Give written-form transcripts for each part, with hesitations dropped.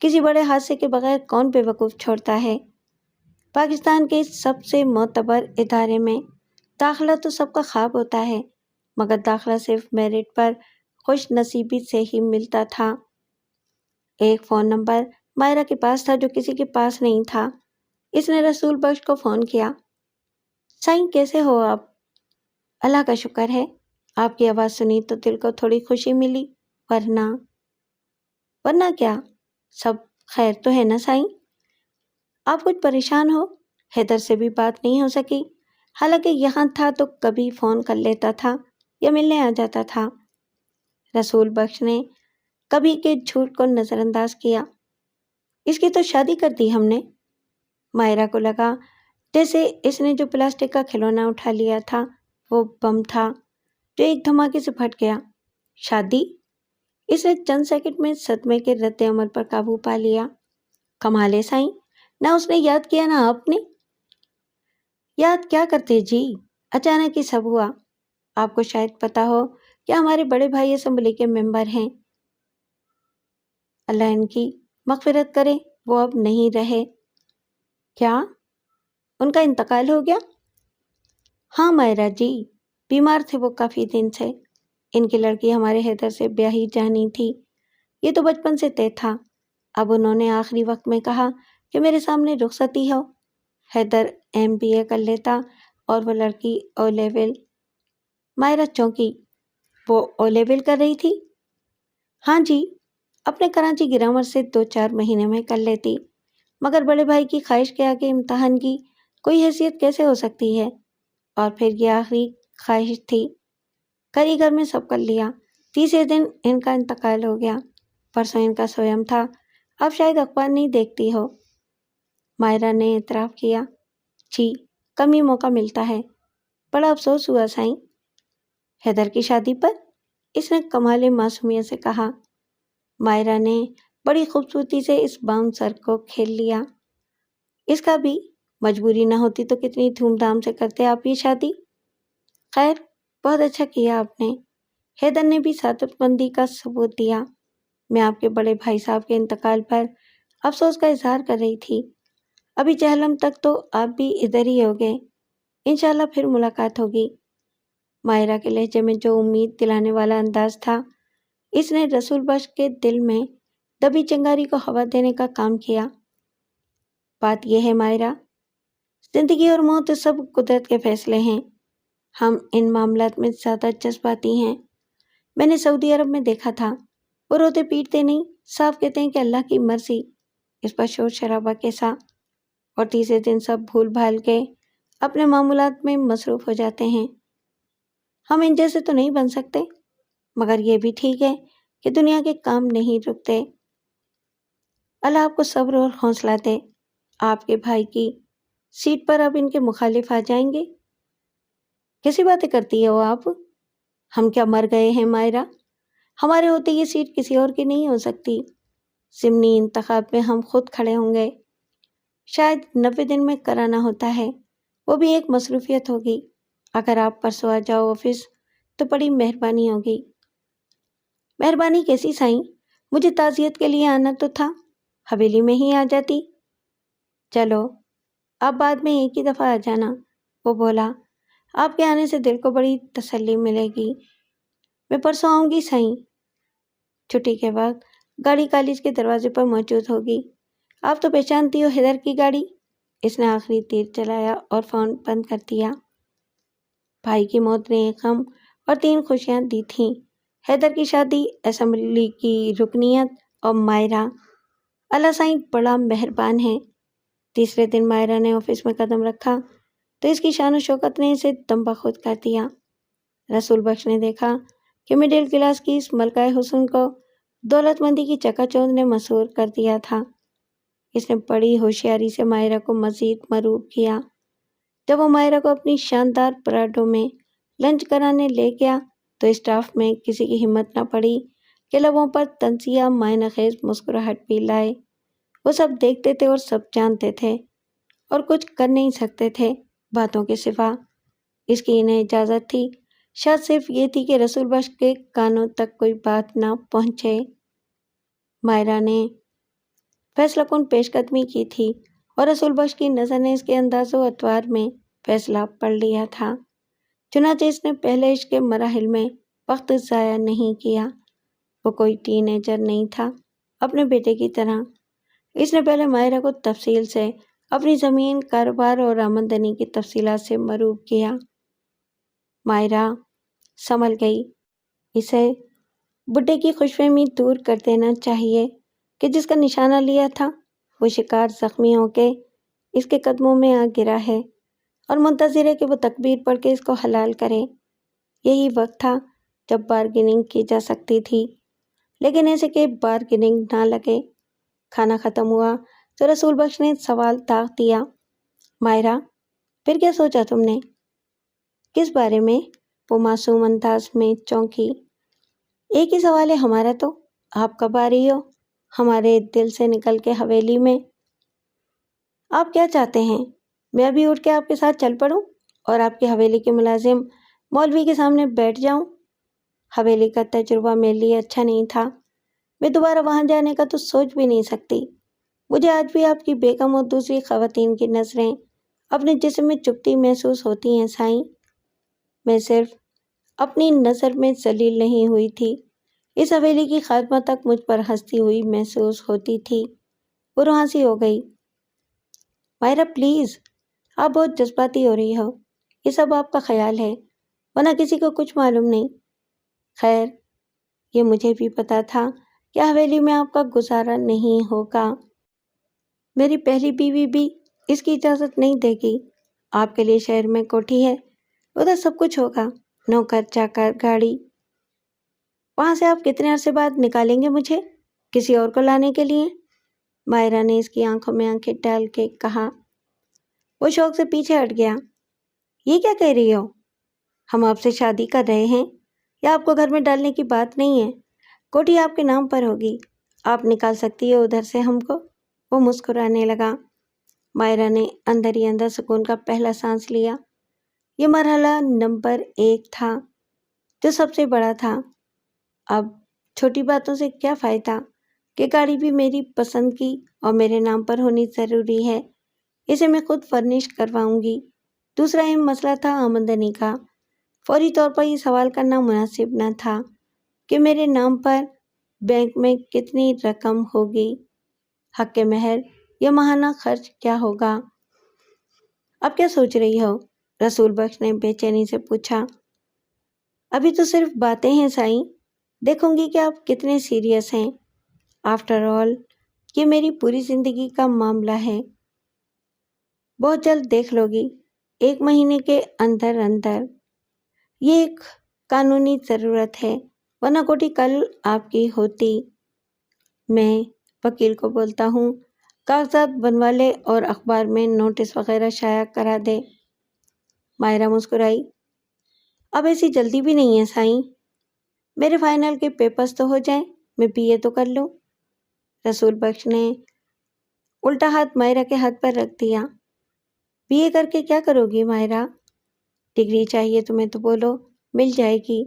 کسی بڑے حادثے کے بغیر کون بیوقوف چھوڑتا ہے؟ پاکستان کے سب سے معتبر ادارے میں داخلہ تو سب کا خواب ہوتا ہے، مگر داخلہ صرف میرٹ پر خوش نصیبی سے ہی ملتا تھا۔ ایک فون نمبر مائرہ کے پاس تھا جو کسی کے پاس نہیں تھا۔ اس نے رسول بخش کو فون کیا۔ سائیں کیسے ہو آپ؟ اللہ کا شکر ہے، آپ کی آواز سنی تو دل کو تھوڑی خوشی ملی، ورنہ کیا؟ سب خیر تو ہے نا سائیں؟ آپ کچھ پریشان ہو؟ حیدر سے بھی بات نہیں ہو سکی، حالانکہ یہاں تھا تو کبھی فون کر لیتا تھا یا ملنے آ جاتا تھا۔ رسول بخش نے کبھی کے جھوٹ کو نظر انداز کیا۔ اس کی تو شادی کر دی ہم نے۔ مائرہ کو لگا جیسے اس نے جو پلاسٹک کا کھلونا اٹھا لیا تھا وہ بم تھا جو ایک دھماکے سے پھٹ گیا۔ شادی؟ اس نے چند سیکنڈ میں صدمے کے رد عمل پر قابو پا لیا۔ کمال ہے سائیں، نہ اس نے یاد کیا نہ آپ نے۔ یاد کیا کرتے جی، اچانک ہی سب ہوا۔ آپ کو شاید پتا ہو کہ ہمارے بڑے بھائی اسمبلی کے ممبر ہیں، اللہ ان کی مغفرت کرے، وہ اب نہیں رہے۔ کیا ان کا انتقال ہو گیا؟ ہاں مائرہ جی، بیمار تھے وہ کافی دن سے۔ ان کی لڑکی ہمارے حیدر سے بیاہی جانی تھی، یہ تو بچپن سے طے تھا۔ اب انہوں نے آخری وقت میں کہا کہ میرے سامنے رخصتی ہو۔ حیدر MBA کر لیتا اور وہ لڑکی او لیول۔ مائرہ چونکی، وہ او لیول کر رہی تھی؟ ہاں جی، اپنے کراچی گرامر سے 2-4 مہینے میں کر لیتی، مگر بڑے بھائی کی خواہش کے آگے امتحان کی کوئی حیثیت کیسے ہو سکتی ہے؟ اور پھر یہ آخری خواہش تھی، کاریگر میں سب کر لیا۔ تیسرے دن ان کا انتقال ہو گیا۔ پرسوں ان کا سویم تھا، اب شاید اخبار نہیں دیکھتی ہو۔ مائرہ نے اعتراف کیا، جی کم ہی موقع ملتا ہے، بڑا افسوس ہوا سائیں۔ حیدر کی شادی پر؟ اس نے کمال معصومیت سے کہا۔ مائرہ نے بڑی خوبصورتی سے اس باؤنسر کو کھیل لیا۔ اس کا بھی مجبوری نہ ہوتی تو کتنی دھوم دھام سے کرتے آپ یہ شادی۔ خیر، بہت اچھا کیا آپ نے۔ حیدر نے بھی سعادت مندی کا ثبوت دیا۔ میں آپ کے بڑے بھائی صاحب کے انتقال پر افسوس کا اظہار کر رہی تھی۔ ابھی جہلم تک تو آپ بھی ادھر ہی ہوگے، انشاءاللہ پھر ملاقات ہوگی۔ مائرہ کے لہجے میں جو امید دلانے والا انداز تھا، اس نے رسول بخش کے دل میں دبی چنگاری کو ہوا دینے کا کام کیا۔ بات یہ ہے مائرہ، زندگی اور موت سب قدرت کے فیصلے ہیں، ہم ان معاملات میں زیادہ جذباتی ہیں۔ میں نے سعودی عرب میں دیکھا تھا، وہ روتے پیٹتے نہیں، صاف کہتے ہیں کہ اللہ کی مرضی، اس پر شور شرابہ کیسا، اور تیسرے دن سب بھول بھال کے اپنے معمولات میں مصروف ہو جاتے ہیں۔ ہم ان جیسے تو نہیں بن سکتے، مگر یہ بھی ٹھیک ہے کہ دنیا کے کام نہیں رکتے۔ اللہ آپ کو صبر اور حوصلہ دے۔ آپ کے بھائی کی سیٹ پر اب ان کے مخالف آ جائیں گے۔ کیسی باتیں کرتی ہو آپ؟ ہم کیا مر گئے ہیں مائرہ؟ ہمارے ہوتے یہ سیٹ کسی اور کی نہیں ہو سکتی۔ ضمنی انتخاب میں ہم خود کھڑے ہوں گے، شاید 90 دن میں کرانا ہوتا ہے، وہ بھی ایک مصروفیت ہوگی۔ اگر آپ پرسوں آ جاؤ آفس تو بڑی مہربانی ہوگی۔ مہربانی کیسی سائیں؟ مجھے تعزیت کے لیے آنا تو تھا، حویلی میں ہی آ جاتی۔ چلو آپ بعد میں ایک ہی دفعہ آ جانا، وہ بولا۔ آپ کے آنے سے دل کو بڑی تسلی ملے گی۔ میں پرسوں آؤں گی سائیں۔ چھٹی کے وقت گاڑی کالج کے دروازے پر موجود ہوگی۔ آپ تو پہچانتی ہو حیدر کی گاڑی۔ اس نے آخری تیر چلایا اور فون بند کر دیا۔ بھائی کی موت نے ایک غم اور 3 خوشیاں دی تھیں، حیدر کی شادی، اسمبلی کی رکنیت اور مائرہ۔ اللہ سائیں بڑا مہربان ہے۔ تیسرے دن مائرہ نے آفس میں قدم رکھا تو اس کی شان و شوکت نے اسے دم بخود کر دیا۔ رسول بخش نے دیکھا کہ مڈل کلاس کی اس ملکہ حسن کو دولت مندی کی چکا چوندھ نے مسحور کر دیا تھا۔ اس نے بڑی ہوشیاری سے مائرہ کو مزید مرعوب کیا۔ جب وہ مائرہ کو اپنی شاندار پراڈو میں لنچ کرانے لے گیا تو اسٹاف میں کسی کی ہمت نہ پڑی کہ لبوں پر طنزیہ معنی خیز مسکراہٹ بھی لائے۔ وہ سب دیکھتے تھے اور سب جانتے تھے اور کچھ کر نہیں سکتے تھے باتوں کے سوا۔ اس کی انہیں اجازت تھی، شاید صرف یہ تھی کہ رسول بخش کے کانوں تک کوئی بات نہ پہنچے۔ مائرہ نے فیصلہ کن پیش قدمی کی تھی اور رسول بخش کی نظر نے اس کے انداز و اطوار میں فیصلہ پڑھ لیا تھا۔ چنانچہ اس نے پہلے عشق کے مراحل میں وقت ضائع نہیں کیا۔ وہ کوئی ٹین ایجر نہیں تھا۔ اپنے بیٹے کی طرح اس نے پہلے ماہرہ کو تفصیل سے اپنی زمین، کاروبار اور آمدنی کی تفصیلات سے مروب کیا۔ ماہرہ سنبھل گئی۔ اسے بڈھے کی خوش فہمی دور کر دینا چاہیے کہ جس کا نشانہ لیا تھا وہ شکار زخمی ہو کے اس کے قدموں میں آ گرا ہے اور منتظر ہے کہ وہ تکبیر پڑھ کے اس کو حلال کرے۔ یہی وقت تھا جب بارگیننگ کی جا سکتی تھی، لیکن ایسے کہ بارگیننگ نہ لگے۔ کھانا ختم ہوا تو رسول بخش نے سوال داغ دیا، ماہرہ پھر کیا سوچا تم نے؟ کس بارے میں؟ وہ معصوم انداز میں چونکی۔ ایک ہی سوال ہے ہمارا تو، آپ کب آ رہی ہو ہمارے دل سے نکل کے حویلی میں؟ آپ کیا چاہتے ہیں؟ میں ابھی اٹھ کے آپ کے ساتھ چل پڑوں اور آپ کی حویلی کے ملازم مولوی کے سامنے بیٹھ جاؤں؟ حویلی کا تجربہ میرے لیے اچھا نہیں تھا، میں دوبارہ وہاں جانے کا تو سوچ بھی نہیں سکتی۔ مجھے آج بھی آپ کی بیگم اور دوسری خواتین کی نظریں اپنے جسم میں چبھتی محسوس ہوتی ہیں سائیں۔ میں صرف اپنی نظر میں ذلیل نہیں ہوئی تھی، اس حویلی کی خادمہ تک مجھ پر ہنستی ہوئی محسوس ہوتی تھی۔ وہ روحانسی ہو گئی۔ ماہرہ پلیز، آپ بہت جذباتی ہو رہی ہو، یہ سب آپ کا خیال ہے، ورنہ کسی کو کچھ معلوم نہیں۔ خیر، یہ مجھے بھی پتا تھا کہ حویلی میں آپ کا گزارا نہیں ہوگا۔ میری پہلی بیوی بھی اس کی اجازت نہیں دے گی۔ آپ کے لیے شہر میں کوٹھی ہے، ادھر سب کچھ ہوگا، نوکر چاکر، گاڑی۔ وہاں سے آپ کتنے عرصے بعد نکالیں گے مجھے کسی اور کو لانے کے لیے؟ ماہرہ نے اس کی آنکھوں میں آنکھیں ڈال کے کہا۔ وہ شوق سے پیچھے ہٹ گیا۔ یہ کیا کہہ رہی ہو؟ ہم آپ سے شادی کر رہے ہیں یا آپ کو گھر میں ڈالنے کی بات نہیں ہے؟ کوٹھی آپ کے نام پر ہوگی، آپ نکال سکتی ہو ادھر سے ہم کو۔ وہ مسکرانے لگا۔ ماہرہ نے اندر ہی اندر سکون کا پہلا سانس لیا۔ یہ مرحلہ نمبر 1 تھا جو سب سے بڑا تھا۔ اب چھوٹی باتوں سے کیا فائدہ کہ گاڑی بھی میری پسند کی اور میرے نام پر ہونی ضروری ہے، اسے میں خود فرنش کرواؤں گی۔ دوسرا اہم مسئلہ تھا آمدنی کا۔ فوری طور پر یہ سوال کرنا مناسب نہ تھا کہ میرے نام پر بینک میں کتنی رقم ہوگی، حق مہر یا ماہانہ خرچ کیا ہوگا۔ اب کیا سوچ رہی ہو؟ رسول بخش نے بے چینی سے پوچھا۔ ابھی تو صرف باتیں ہیں سائیں، دیکھوں گی کہ آپ کتنے سیریس ہیں۔ آفٹر آل یہ میری پوری زندگی کا معاملہ ہے۔ بہت جلد دیکھ لو گی، 1 مہینے کے اندر اندر۔ یہ ایک قانونی ضرورت ہے، ورنہ کوٹھی کل آپ کی ہوتی۔ میں وکیل کو بولتا ہوں، کاغذات بنوا لے اور اخبار میں نوٹس وغیرہ شائع کرا دے۔ ماہرہ مسکرائی۔ اب ایسی جلدی بھی نہیں ہے سائیں، میرے فائنل کے پیپرز تو ہو جائیں، میں BA تو کر لوں۔ رسول بخش نے الٹا ہاتھ ماہرہ کے ہاتھ پر رکھ دیا۔ BA کر کے کیا کرو گی ماہرہ؟ ڈگری چاہیے تمہیں تو بولو، مل جائے گی۔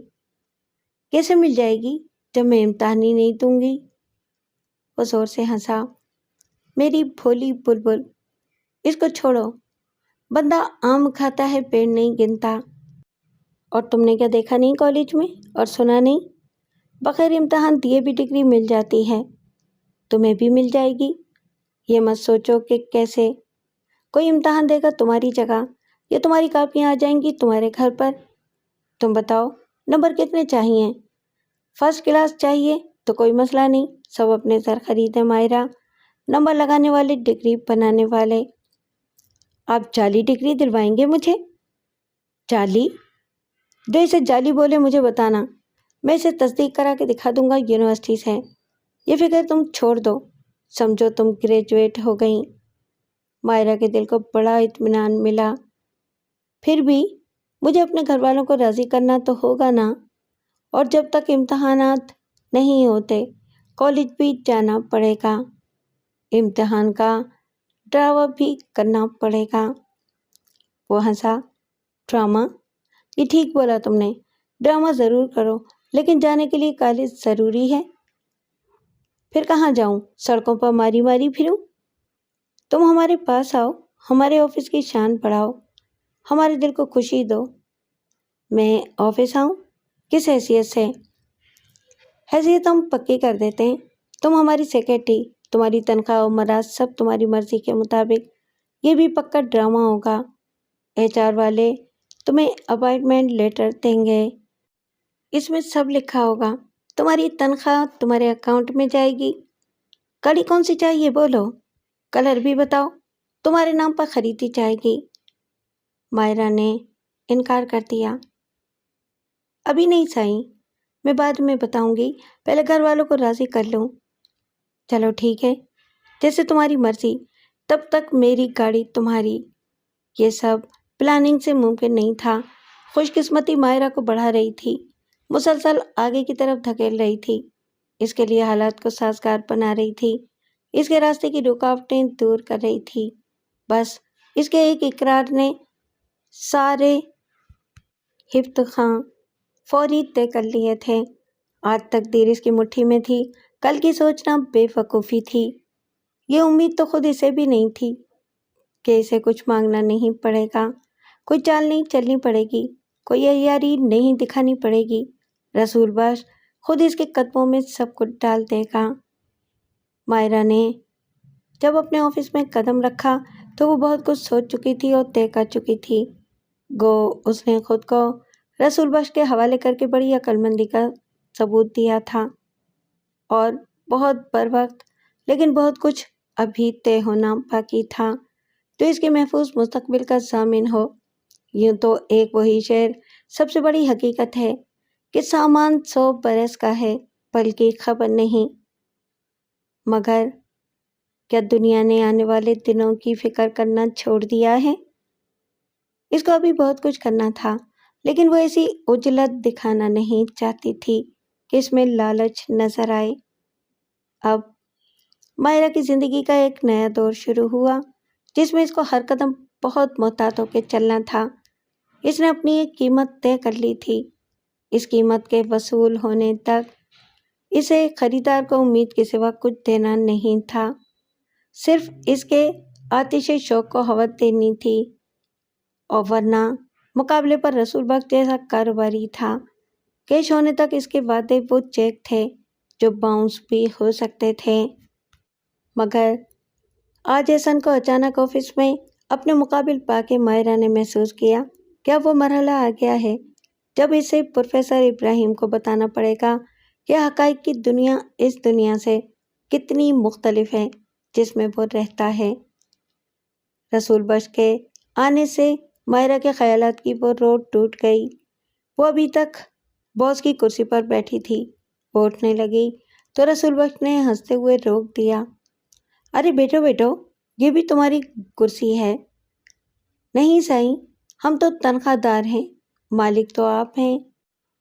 کیسے مل جائے گی جب میں امتحان ہی نہیں دوں گی؟ وہ زور سے ہنسا۔ میری بھولی بلبل، اس کو چھوڑو، بندہ آم کھاتا ہے پیڑ نہیں گنتا۔ اور تم نے کیا دیکھا نہیں کالج میں اور سنا نہیں؟ بغیر امتحان دیے بھی ڈگری مل جاتی ہے، تمہیں بھی مل جائے گی۔ یہ مت سوچو کہ کیسے، کوئی امتحان دے گا تمہاری جگہ یا تمہاری کاپیاں آ جائیں گی تمہارے گھر پر۔ تم بتاؤ نمبر کتنے چاہیے؟ فرسٹ کلاس چاہیے تو کوئی مسئلہ نہیں، سب اپنے سر خریدیں ماہرہ، نمبر لگانے والے ڈگری بنانے والے۔ آپ جعلی ڈگری دلوائیں گے مجھے؟ جعلی؟ جو اسے جعلی بولے مجھے بتانا، میں اسے تصدیق کرا کے دکھا دوں گا یونیورسٹی سے۔ یہ فکر تم چھوڑ دو، سمجھو تم گریجویٹ ہو گئیں۔ ماہرہ کے دل کو بڑا اطمینان ملا۔ پھر بھی مجھے اپنے گھر والوں کو راضی کرنا تو ہوگا نا، اور جب تک امتحانات نہیں ہوتے کالج بھی جانا پڑے گا، امتحان کا ڈرامہ بھی کرنا پڑے گا۔ وہ ہنسا۔ ڈرامہ؟ یہ ٹھیک بولا تم نے، ڈرامہ ضرور کرو، لیکن جانے کے لیے کالج ضروری ہے۔ پھر کہاں جاؤں؟ سڑکوں پر ماری ماری پھروں؟ تم ہمارے پاس آؤ، ہمارے آفس کی شان بڑھاؤ، ہمارے دل کو خوشی دو۔ میں آفس آؤں؟ کس حیثیت سے؟ حیثیت ہم پکی کر دیتے ہیں۔ تم ہماری سیکرٹری، تمہاری تنخواہ و مراد سب تمہاری مرضی کے مطابق۔ یہ بھی پکا ڈرامہ ہوگا۔ HR والے تمہیں اپائنٹمنٹ لیٹر دیں گے، اس میں سب لکھا ہوگا۔ تمہاری تنخواہ تمہارے اکاؤنٹ میں جائے گی۔ گاڑی کون سی چاہیے بولو، کلر بھی بتاؤ، تمہارے نام پر خریدی جائے گی۔ مائرہ نے انکار کر دیا۔ ابھی نہیں سائیں، میں بعد میں بتاؤں گی، پہلے گھر والوں کو راضی کر لوں۔ چلو ٹھیک ہے، جیسے تمہاری مرضی، تب تک میری گاڑی تمہاری۔ یہ سب پلاننگ سے ممکن نہیں تھا۔ خوش قسمتی مائرہ کو بڑھا رہی تھی، مسلسل آگے کی طرف دھکیل رہی تھی، اس کے لیے حالات کو سازگار بنا رہی تھی، اس کے راستے کی رکاوٹیں دور کر رہی تھی۔ بس اس کے ایک اقرار نے سارے ہفتخواں فوری طے کر لیے تھے۔ آج تقدیر اس کی مٹھی میں تھی، کل کی سوچنا بے وقوفی تھی۔ یہ امید تو خود اسے بھی نہیں تھی کہ اسے کچھ مانگنا نہیں پڑے گا، کوئی چال نہیں چلنی پڑے گی، کوئی عیاری نہیں دکھانی پڑے گی۔ رسول بخش خود اس کے قدموں میں سب کچھ ڈال دے گا۔ مائرہ نے جب اپنے آفس میں قدم رکھا تو وہ بہت کچھ سوچ چکی تھی اور طے کر چکی تھی۔ گو اس نے خود کو رسول بخش کے حوالے کر کے بڑی عقل مندی کا ثبوت دیا تھا، اور بہت بر وقت، لیکن بہت کچھ ابھی طے ہونا باقی تھا جو اس کے محفوظ مستقبل کا ضامن ہو۔ یوں تو ایک وہی شعر سب سے بڑی حقیقت ہے کہ سامان 100 برس کا ہے بلکہ خبر نہیں، مگر کیا دنیا نے آنے والے دنوں کی فکر کرنا چھوڑ دیا ہے؟ اس کو ابھی بہت کچھ کرنا تھا، لیکن وہ ایسی عجلت دکھانا نہیں چاہتی تھی کہ اس میں لالچ نظر آئے۔ اب مائرہ کی زندگی کا ایک نیا دور شروع ہوا جس میں اس کو ہر قدم بہت محتاط ہو کے چلنا تھا۔ اس نے اپنی ایک قیمت طے کر لی تھی، اس قیمت کے وصول ہونے تک اسے خریدار کو امید کے سوا کچھ دینا نہیں تھا، صرف اس کے آتش شوق کو ہوا دینی تھی، اور ورنہ مقابلے پر رسول بخش جیسا کاروباری تھا۔ کیش ہونے تک اس کے وعدے وہ چیک تھے جو باؤنس بھی ہو سکتے تھے۔ مگر آج احسن کو اچانک آفس میں اپنے مقابل پا کے مائرہ نے محسوس کیا کہ اب وہ مرحلہ آ گیا ہے جب اسے پروفیسر ابراہیم کو بتانا پڑے گا کہ حقائق کی دنیا اس دنیا سے کتنی مختلف ہے جس میں وہ رہتا ہے۔ رسول بخش کے آنے سے مائرہ کے خیالات کی وہ روڈ ٹوٹ گئی۔ وہ ابھی تک باس کی کرسی پر بیٹھی تھی، وہ اٹھنے لگی تو رسول بخش نے ہنستے ہوئے روک دیا۔ ارے بیٹو بیٹو، یہ بھی تمہاری کرسی ہے؟ نہیں سائیں، ہم تو تنخواہ دار ہیں، مالک تو آپ ہیں۔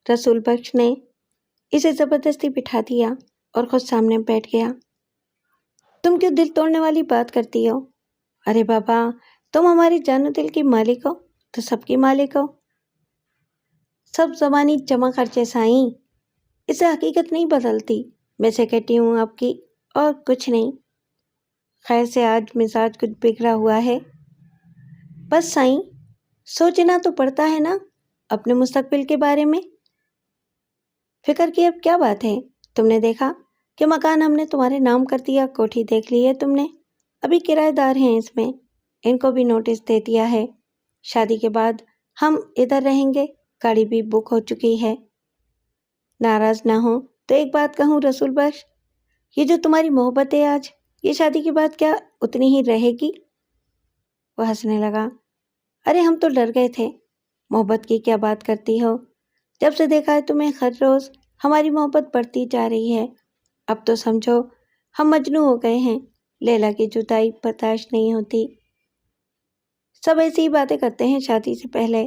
رسول بخش نے اسے زبردستی بٹھا دیا اور خود سامنے بیٹھ گیا۔ تم کیوں دل توڑنے والی بات کرتی ہو؟ ارے بابا، تم ہماری جان و دل کی مالک ہو تو سب کی مالک ہو۔ سب زبانی جمع خرچے سائیں، اس سے حقیقت نہیں بدلتی۔ میں سیکرٹری ہوں آپ کی، اور کچھ نہیں۔ خیر سے آج مزاج کچھ بگڑا ہوا ہے۔ بس سائیں، سوچنا تو پڑتا ہے نا اپنے مستقبل کے بارے میں۔ فکر کی اب کیا بات ہے؟ تم نے دیکھا کہ مکان ہم نے تمہارے نام کر دیا، کوٹھی دیکھ لی ہے تم نے، ابھی کرایہ دار ہیں اس میں، ان کو بھی نوٹس دے دیا ہے۔ شادی کے بعد ہم ادھر رہیں گے، گاڑی بھی بک ہو چکی ہے۔ ناراض نہ ہو تو ایک بات کہوں رسول بخش، یہ جو تمہاری محبت ہے آج، یہ شادی کے بعد کیا اتنی ہی رہے گی؟ وہ ہنسنے لگا۔ ارے ہم تو ڈر گئے تھے، محبت کی کیا بات کرتی ہو؟ جب سے دیکھا ہے تمہیں ہر روز ہماری محبت بڑھتی جا رہی ہے۔ اب تو سمجھو ہم مجنوں ہو گئے ہیں، لیلا کی جدائی برداشت نہیں ہوتی۔ سب ایسی ہی باتیں کرتے ہیں شادی سے پہلے،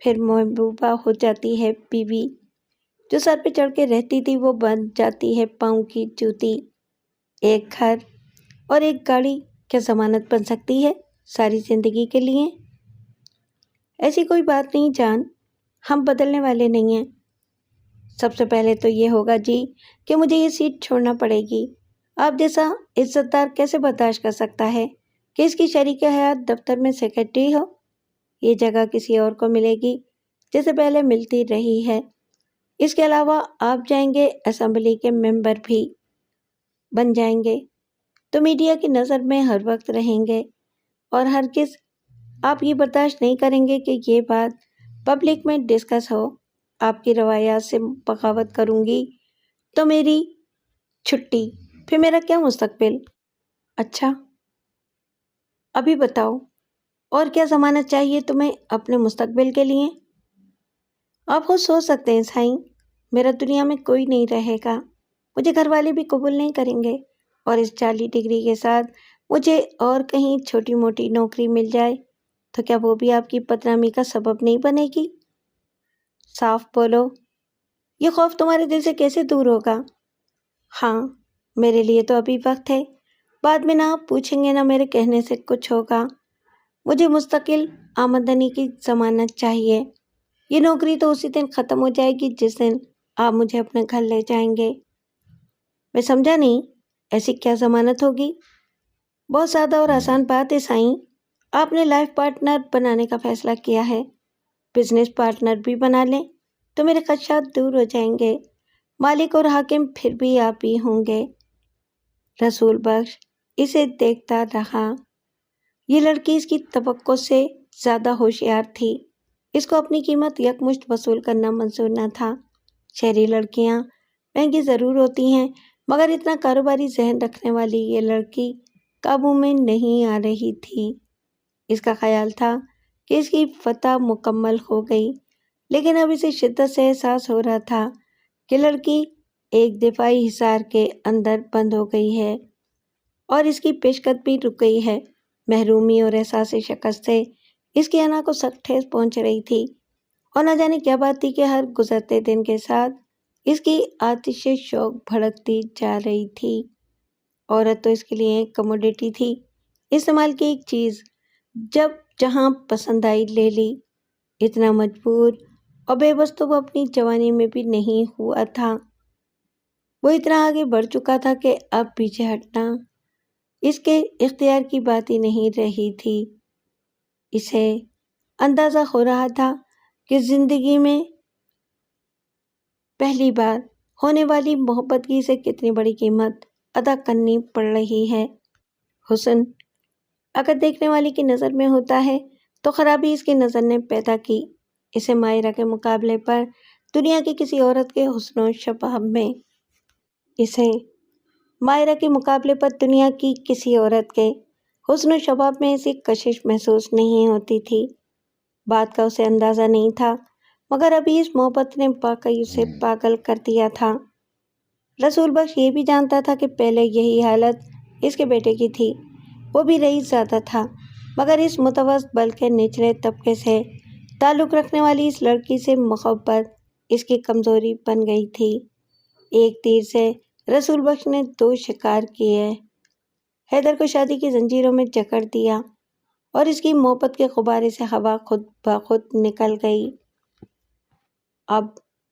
پھر محبوبہ ہو جاتی ہے بیوی، جو سر پہ چڑھ کے رہتی تھی وہ بن جاتی ہے پاؤں کی جوتی۔ ایک گھر اور ایک گاڑی کیا ضمانت بن سکتی ہے ساری زندگی کے لیے؟ ایسی کوئی بات نہیں جان، ہم بدلنے والے نہیں ہیں۔ سب سے پہلے تو یہ ہوگا جی کہ مجھے یہ سیٹ چھوڑنا پڑے گی، آپ جیسا عزت دار کیسے برداشت کر سکتا ہے کہ اس کی شریک حیات دفتر میں سیکرٹری ہو؟ یہ جگہ کسی اور کو ملے گی جیسے پہلے ملتی رہی ہے۔ اس کے علاوہ آپ جائیں گے اسمبلی کے ممبر بھی بن جائیں گے تو میڈیا کی نظر میں ہر وقت رہیں گے، اور ہرگز آپ یہ برداشت نہیں کریں گے کہ یہ بات پبلک میں ڈسکس ہو۔ آپ کی روایات سے بغاوت کروں گی تو میری چھٹی، پھر میرا کیا مستقبل؟ اچھا ابھی بتاؤ، اور کیا ضمانت چاہیے تمہیں اپنے مستقبل کے لیے؟ آپ خود سوچ سکتے ہیں سائیں، میرا دنیا میں کوئی نہیں رہے گا، مجھے گھر والے بھی قبول نہیں کریں گے، اور اس جعلی ڈگری کے ساتھ مجھے اور کہیں چھوٹی موٹی نوکری مل جائے تو کیا وہ بھی آپ کی بدنامی کا سبب نہیں بنے گی؟ صاف بولو، یہ خوف تمہارے دل سے کیسے دور ہوگا؟ ہاں، میرے لیے تو ابھی وقت ہے، بعد میں نہ آپ پوچھیں گے نہ میرے کہنے سے کچھ ہوگا۔ مجھے مستقل آمدنی کی ضمانت چاہیے۔ یہ نوکری تو اسی دن ختم ہو جائے گی جس دن آپ مجھے اپنے گھر لے جائیں گے۔ میں سمجھا نہیں، ایسی کیا ضمانت ہوگی؟ بہت سادہ اور آسان بات ہے سائیں، آپ نے لائف پارٹنر بنانے کا فیصلہ کیا ہے، بزنس پارٹنر بھی بنا لیں تو میرے خدشات دور ہو جائیں گے۔ مالک اور حاکم پھر بھی آپ ہی ہوں گے۔ رسول بخش اسے دیکھتا رہا۔ یہ لڑکی اس کی توقع سے زیادہ ہوشیار تھی۔ اس کو اپنی قیمت یکمشت وصول کرنا منظور نہ تھا۔ شہری لڑکیاں مہنگی ضرور ہوتی ہیں، مگر اتنا کاروباری ذہن رکھنے والی یہ لڑکی قابو میں نہیں آ رہی تھی۔ اس کا خیال تھا کہ اس کی فتح مکمل ہو گئی، لیکن اب اسے شدت سے احساس ہو رہا تھا کہ لڑکی ایک دفاعی حصار کے اندر بند ہو گئی ہے، اور اس کی پیشقدمی رک گئی ہے۔ محرومی اور احساس شکست سے اس کی انا کو سخت ٹھیس پہنچ رہی تھی، اور نہ جانے کیا بات تھی کہ ہر گزرتے دن کے ساتھ اس کی آتش شوق بھڑکتی جا رہی تھی۔ عورت تو اس کے لیے ایک کموڈیٹی تھی، استعمال کی ایک چیز، جب جہاں پسند آئی لے لی۔ اتنا مجبور اور بے بس تو وہ اپنی جوانی میں بھی نہیں ہوا تھا۔ وہ اتنا آگے بڑھ چکا تھا کہ اب پیچھے ہٹنا اس کے اختیار کی بات ہی نہیں رہی تھی۔ اسے اندازہ ہو رہا تھا کہ زندگی میں پہلی بار ہونے والی محبت کی اسے کتنی بڑی قیمت ادا کرنی پڑ رہی ہے۔ حسن اگر دیکھنے والی کی نظر میں ہوتا ہے تو خرابی اس کی نظر نے پیدا کی۔ اسے مائرہ کے مقابلے پر دنیا کی کسی عورت کے حسن و شباب میں حسن و شباب میں ایسی کشش محسوس نہیں ہوتی تھی۔ بات کا اسے اندازہ نہیں تھا، مگر ابھی اس محبت نے واقعی اسے پاگل کر دیا تھا۔ رسول بخش یہ بھی جانتا تھا کہ پہلے یہی حالت اس کے بیٹے کی تھی۔ وہ بھی رئیس زادہ تھا، مگر اس متوسط بلکہ نچلے طبقے سے تعلق رکھنے والی اس لڑکی سے محبت اس کی کمزوری بن گئی تھی۔ ایک تیر سے رسول بخش نے دو شکار کیے۔ حیدر کو شادی کی زنجیروں میں جکڑ دیا، اور اس کی محبت کے غبارے سے ہوا خود بخود نکل گئی۔ اب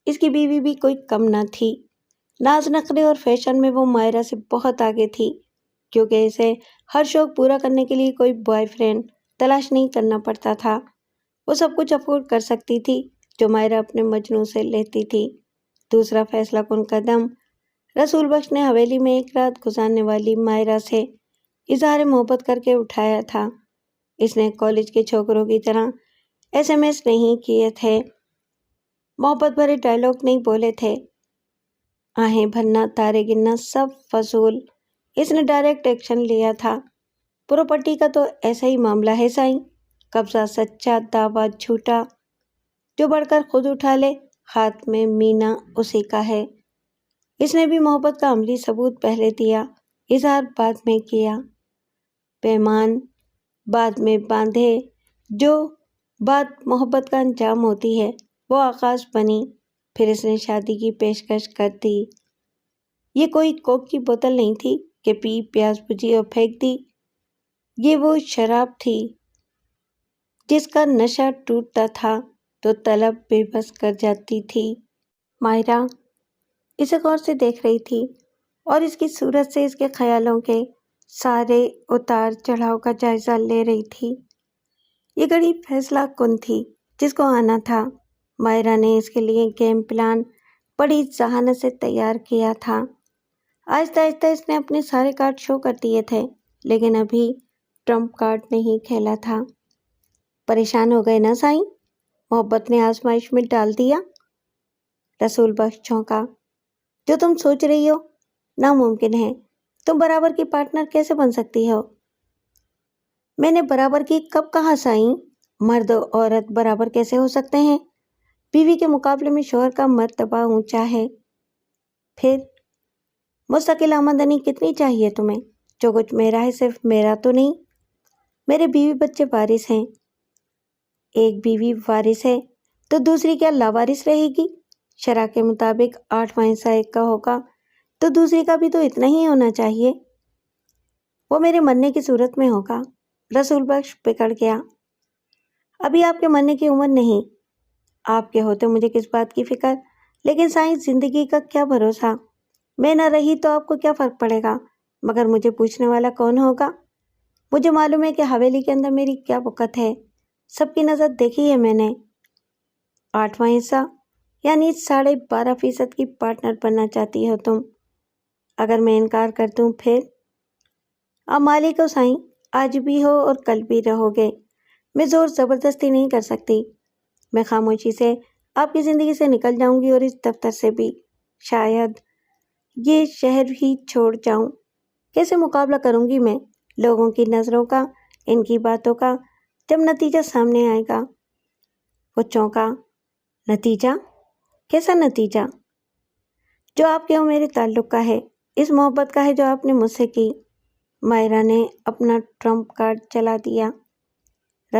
اس کی بیوی بھی کوئی کم نہ تھی۔ ناز نخرے اور فیشن میں وہ مائرہ سے بہت آگے تھی، کیونکہ اسے ہر شوق پورا کرنے کے لیے کوئی بوائے فرینڈ تلاش نہیں کرنا پڑتا تھا۔ وہ سب کچھ افورڈ کر سکتی تھی جو مائرہ اپنے مجنوں سے لیتی تھی۔ دوسرا فیصلہ کن قدم رسول بخش نے حویلی میں ایک رات گزارنے والی مائرہ سے اظہار محبت کر کے اٹھایا تھا۔ اس نے کالج کے چھوکروں کی طرح SMS نہیں کیے تھے، محبت بھرے ڈائلاگ نہیں بولے تھے، آہیں بھرنا، تارے گننا سب فضول۔ اس نے ڈائریکٹ ایکشن لیا تھا۔ پراپرٹی کا تو ایسا ہی معاملہ ہے سائیں، قبضہ سچا، دعویٰ جھوٹا، جو بڑھ کر خود اٹھا لے ہاتھ میں مینا اسی کا ہے۔ اس نے بھی محبت کا عملی ثبوت پہلے دیا، اظہار بعد میں کیا، پیمان بعد میں باندھے۔ جو بات محبت کا انجام ہوتی ہے وہ آغاز بنی، پھر اس نے شادی کی پیشکش کر دی۔ یہ کوئی کوک کی بوتل نہیں تھی کہ پی، پیاس بجھی اور پھینک دی۔ یہ وہ شراب تھی جس کا نشہ ٹوٹتا تھا تو طلب بے بس کر جاتی تھی۔ مائرہ اسے غور سے دیکھ رہی تھی۔ اور اس کی صورت سے اس کے خیالوں کے سارے اتار چڑھاؤ کا جائزہ لے رہی تھی۔ یہ گھڑی فیصلہ کن تھی جس کو آنا تھا۔ مائرہ نے اس کے لیے گیم پلان بڑی ذہانت سے تیار کیا تھا۔ آہستہ آہستہ اس نے اپنے سارے کارڈ شو کر دیے تھے، لیکن ابھی ٹرمپ کارڈ نہیں کھیلا تھا۔ پریشان ہو گئے نا سائیں؟ محبت نے آزمائش میں ڈال دیا؟ رسول بخش چونکا۔ جو تم سوچ رہی ہو ناممکن ہے۔ تم برابر کی پارٹنر کیسے بن سکتی ہو؟ میں نے برابر کی کب کہا سائیں؟ مرد و عورت برابر کیسے ہو سکتے ہیں؟ بیوی کے مقابلے میں شوہر کا مرتبہ اونچا ہے۔ پھر مستقل آمدنی کتنی چاہیے تمہیں؟ جو کچھ میرا ہے صرف میرا تو نہیں، میرے بیوی بچے وارث ہیں۔ ایک بیوی وارث ہے تو دوسری کیا لاوارث رہے گی؟ شرع کے مطابق 8واں حصہ ایک کا ہوگا تو دوسری کا بھی تو اتنا ہی ہونا چاہیے۔ وہ میرے مرنے کی صورت میں ہوگا۔ رسول بخش پکڑ گیا۔ ابھی آپ کے مرنے کی عمر نہیں۔ آپ کے ہوتے مجھے کس بات کی فکر؟ لیکن سائیں زندگی کا کیا بھروسہ؟ میں نہ رہی تو آپ کو کیا فرق پڑے گا؟ مگر مجھے پوچھنے والا کون ہوگا؟ مجھے معلوم ہے کہ حویلی کے اندر میری کیا وقت ہے۔ سب کی نظر دیکھی ہے میں نے۔ 8واں حصہ یعنی 12.5% کی پارٹنر بننا چاہتی ہو تم۔ اگر میں انکار کر دوں پھر؟ آپ مالک ہو سائیں، آج بھی ہو اور کل بھی رہو گے۔ میں زور زبردستی نہیں کر سکتی۔ میں خاموشی سے آپ کی زندگی سے نکل جاؤں گی اور اس دفتر سے بھی، شاید یہ شہر ہی چھوڑ جاؤں۔ کیسے مقابلہ کروں گی میں لوگوں کی نظروں کا، ان کی باتوں کا، جب نتیجہ سامنے آئے گا؟ وہ چونکا۔ نتیجہ؟ کیسا نتیجہ؟ جو آپ کے اور میرے تعلق کا ہے، اس محبت کا ہے جو آپ نے مجھ سے کی۔ مائرہ نے اپنا ٹرمپ کارڈ چلا دیا۔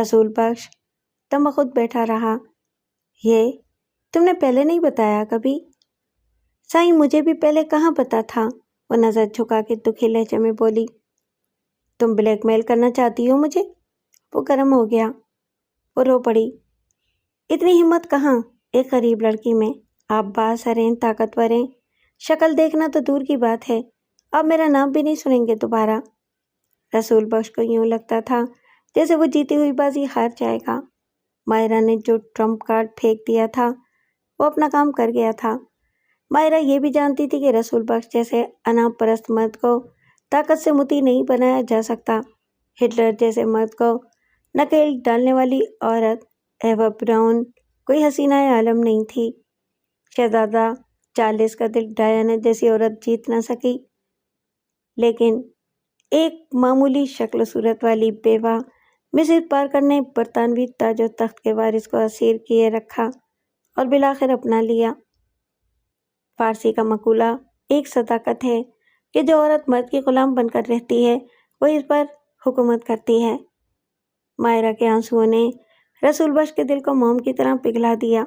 رسول بخش تم خود بیٹھا رہا۔ یہ تم نے پہلے نہیں بتایا کبھی؟ سائیں مجھے بھی پہلے کہاں پتا تھا؟ وہ نظر جھکا کے دکھی لہجے میں بولی۔ تم بلیک میل کرنا چاہتی ہو مجھے؟ وہ گرم ہو گیا۔ وہ رو پڑی۔ اتنی ہمت کہاں ایک غریب لڑکی میں؟ آپ بااثر ہیں، طاقتور ہیں، شکل دیکھنا تو دور کی بات ہے، آپ میرا نام بھی نہیں سنیں گے دوبارہ۔ رسول بخش کو یوں لگتا تھا جیسے وہ جیتی ہوئی بازی ہار جائے گا۔ مائرہ نے جو ٹرمپ کارڈ پھینک دیا تھا وہ اپنا کام کر گیا تھا۔ مائرہ یہ بھی جانتی تھی کہ رسول بخش جیسے انا پرست مرد کو طاقت سے مطیع نہیں بنایا جا سکتا۔ ہٹلر جیسے مرد کو نکیل ڈالنے والی عورت ایوا براؤن کوئی حسینہ عالم نہیں تھی۔ شہزادہ چارلس کا دل ڈیانا جیسی عورت جیت نہ سکی، لیکن ایک معمولی شکل و صورت والی بیوہ مسز پارکر نے برطانوی تاج و تخت کے وارث کو اسیر کیے رکھا اور بالآخر اپنا لیا۔ فارسی کا مقولہ ایک صداقت ہے کہ جو عورت مرد کی غلام بن کر رہتی ہے وہ اس پر حکومت کرتی ہے۔ مائرہ کے آنسوؤں نے رسول بخش کے دل کو موم کی طرح پگھلا دیا۔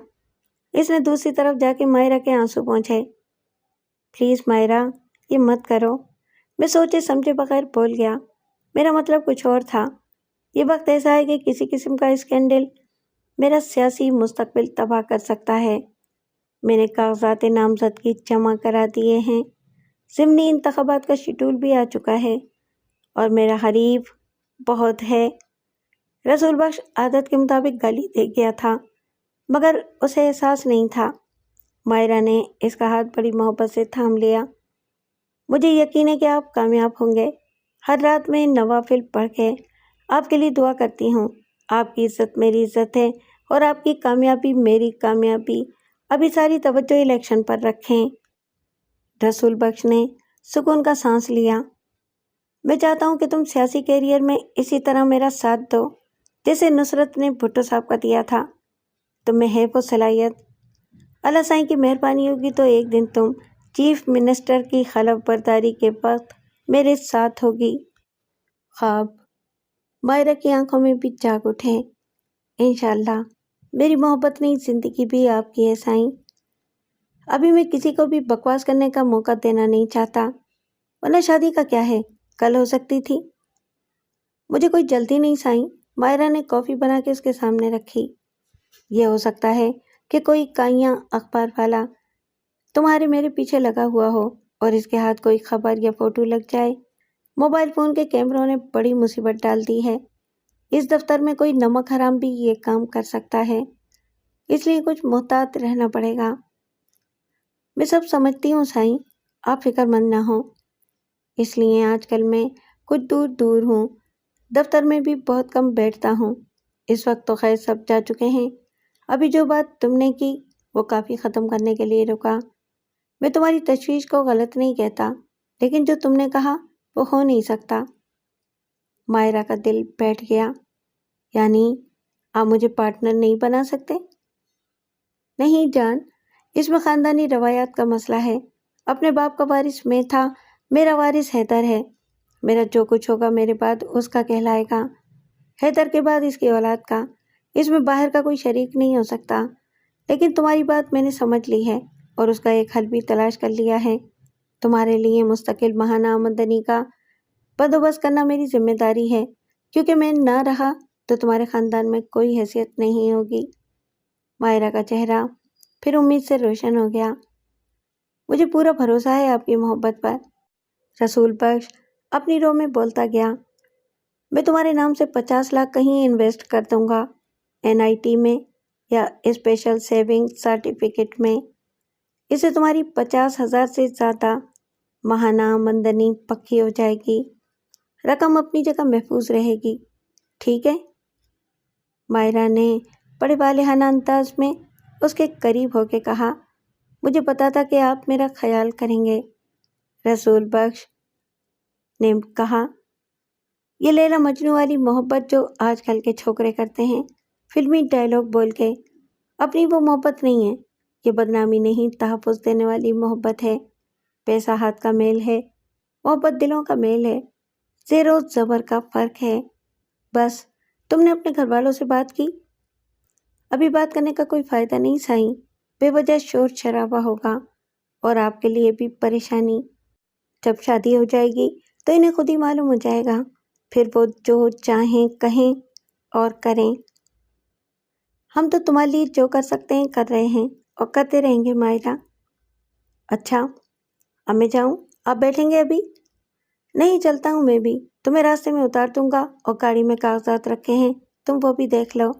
اس نے دوسری طرف جا کے مائرہ کے آنسو پہنچے۔ پلیز مائرہ، یہ مت کرو۔ میں سوچے سمجھے بغیر بول گیا۔ میرا مطلب کچھ اور تھا۔ یہ وقت ایسا ہے کہ کسی قسم کا اسکینڈل میرا سیاسی مستقبل تباہ کر سکتا ہے۔ میں نے کاغذات نامزدگی جمع کرا دیے ہیں۔ ضمنی انتخابات کا شیڈول بھی آ چکا ہے اور میرا حریف بہت ہے۔ رسول بخش عادت کے مطابق گالی دے گیا تھا، مگر اسے احساس نہیں تھا۔ مائرہ نے اس کا ہاتھ بڑی محبت سے تھام لیا۔ مجھے یقین ہے کہ آپ کامیاب ہوں گے۔ ہر رات میں نوافل پڑھ کے آپ کے لیے دعا کرتی ہوں۔ آپ کی عزت میری عزت ہے اور آپ کی کامیابی میری کامیابی۔ ابھی ساری توجہ الیکشن پر رکھیں۔ رسول بخش نے سکون کا سانس لیا۔ میں چاہتا ہوں کہ تم سیاسی کیریئر میں اسی طرح میرا ساتھ دو جیسے نصرت نے بھٹو صاحب کا دیا تھا۔ تم میں ہے وہ صلاحیت۔ اللہ سائیں کی مہربانی ہوگی تو ایک دن تم چیف منسٹر کی خلف برداری کے وقت میرے ساتھ ہوگی۔ خواب مائرہ کی آنکھوں میں بھی جاگ اٹھے۔ انشاءاللہ میری محبت نہیں زندگی بھی آپ کی ہے سائیں۔ ابھی میں کسی کو بھی بکواس کرنے کا موقع دینا نہیں چاہتا، ورنہ شادی کا کیا ہے، کل ہو سکتی تھی۔ مجھے کوئی جلدی نہیں سائیں۔ مائرہ نے کافی بنا کے اس کے سامنے رکھی۔ یہ ہو سکتا ہے کہ کوئی کائیاں اخبار والا تمہارے میرے پیچھے لگا ہوا ہو، اور اس کے ہاتھ کوئی خبر یا فوٹو لگ جائے۔ موبائل فون کے کیمروں نے بڑی مصیبت ڈال دی ہے۔ اس دفتر میں کوئی نمک حرام بھی یہ کام کر سکتا ہے، اس لیے کچھ محتاط رہنا پڑے گا۔ میں سب سمجھتی ہوں سائیں، آپ فکر مند نہ ہوں۔ اس لیے آج کل میں کچھ دور دور ہوں، دفتر میں بھی بہت کم بیٹھتا ہوں۔ اس وقت تو خیر سب جا چکے ہیں، ابھی جو بات تم نے کی وہ کافی ختم کرنے کے لیے رکا۔ میں تمہاری تشویش کو غلط نہیں کہتا، لیکن جو تم نے کہا وہ ہو نہیں سکتا۔ مائرہ کا دل بیٹھ گیا۔ یعنی آپ مجھے پارٹنر نہیں بنا سکتے؟ نہیں جان، اس میں خاندانی روایات کا مسئلہ ہے۔ اپنے باپ کا وارث میں تھا، میرا وارث حیدر ہے۔ میرا جو کچھ ہوگا میرے بعد اس کا کہلائے گا، حیدر کے بعد اس کی اولاد کا۔ اس میں باہر کا کوئی شریک نہیں ہو سکتا۔ لیکن تمہاری بات میں نے سمجھ لی ہے اور اس کا ایک حل بھی تلاش کر لیا ہے۔ تمہارے لیے مستقل ماہانہ آمدنی کا بندوبست کرنا میری ذمہ داری ہے، کیونکہ میں نہ رہا تو تمہارے خاندان میں کوئی حیثیت نہیں ہوگی۔ مائرہ کا چہرہ پھر امید سے روشن ہو گیا۔ مجھے پورا بھروسہ ہے آپ کی محبت پر، رسول بخش اپنی رو میں بولتا گیا۔ میں تمہارے نام سے 50 لاکھ کہیں انویسٹ کر دوں گا، NIT میں یا اسپیشل سیونگ سرٹیفکیٹ میں۔ اس سے تمہاری 50,000 سے زیادہ ماہانہ آمدنی پکی ہو جائے گی۔ رقم اپنی جگہ محفوظ رہے گی، ٹھیک ہے؟ مائرہ نے بڑے والہانہ انداز میں اس کے قریب ہو کے کہا، مجھے پتا تھا کہ آپ میرا خیال کریں گے، رسول بخش نے کہا۔ یہ لیلا مجنوں والی محبت جو آج کل کے چھوکرے کرتے ہیں، فلمی ڈائلاگ بول کے، اپنی وہ محبت نہیں ہے۔ یہ بدنامی نہیں، تحفظ دینے والی محبت ہے۔ پیسہ ہاتھ کا میل ہے، محبت دلوں کا میل ہے، زیر و زبر کا فرق ہے۔ بس تم نے اپنے گھر والوں سے بات کی؟ ابھی بات کرنے کا کوئی فائدہ نہیں سائیں، بے وجہ شور شرابہ ہوگا اور آپ کے لیے بھی پریشانی۔ جب شادی ہو جائے گی تو انہیں خود ہی معلوم ہو جائے گا، پھر وہ جو چاہیں کہیں اور کریں۔ ہم تو تمہارے لیے جو کر سکتے ہیں کر رہے ہیں اور کرتے رہیں گے مائرہ۔ اچھا اب میں جاؤں؟ آپ بیٹھیں گے ابھی؟ نہیں، چلتا ہوں میں بھی، تمہیں راستے میں اتار دوں گا اور گاڑی میں کاغذات رکھے ہیں، تم وہ بھی دیکھ لو۔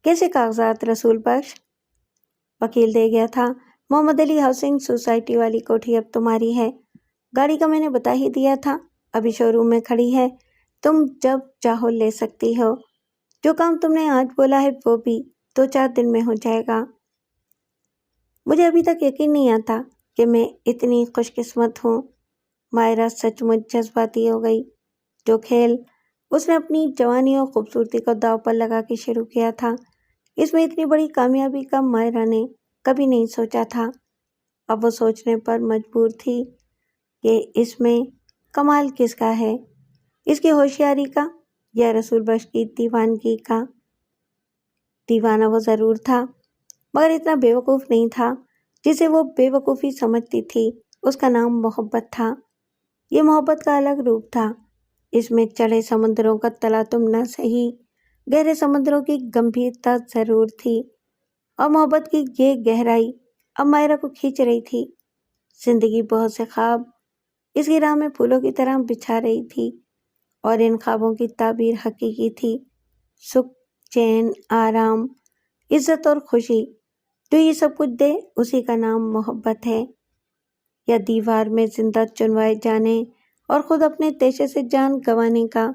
کیسے کاغذات رسول بخش؟ وکیل دے گیا تھا، محمد علی ہاؤسنگ سوسائٹی والی کوٹھی اب تمہاری ہے۔ گاڑی کا میں نے بتا ہی دیا تھا، ابھی شو روم میں کھڑی ہے، تم جب چاہو لے سکتی ہو۔ جو کام تم نے آج بولا ہے وہ بھی 2-4 دن میں ہو جائے گا۔ مجھے ابھی تک یقین نہیں آتا کہ میں اتنی خوش قسمت ہوں۔ مائرہ سچ مچ جذباتی ہو گئی۔ جو کھیل اس نے اپنی جوانی اور خوبصورتی کو داؤ پر لگا کے شروع کیا تھا، اس میں اتنی بڑی کامیابی کا مائرہ نے کبھی نہیں سوچا تھا۔ اب وہ سوچنے پر مجبور تھی کہ اس میں کمال کس کا ہے، اس کی ہوشیاری کا یا رسول بخش کی دیوانگی کا؟ دیوانہ وہ ضرور تھا، مگر اتنا بیوقوف نہیں تھا جسے وہ بے وقوفی سمجھتی تھی۔ اس کا نام محبت تھا۔ یہ محبت کا الگ روپ تھا۔ اس میں چڑھے سمندروں کا تلاطم نہ سہی، گہرے سمندروں کی گمبھیرتا ضرور تھی، اور محبت کی یہ گہرائی اب مائرہ کو کھینچ رہی تھی۔ زندگی بہت سے خواب اس کی راہ میں پھولوں کی طرح بچھا رہی تھی، اور ان خوابوں کی تعبیر حقیقی تھی۔ سکھ، چین، آرام، عزت اور خوشی، جو یہ سب کچھ دے، اسی کا نام محبت ہے۔ یا دیوار میں زندہ چنوائے جانے اور خود اپنے پیشے سے جان گنوانے کا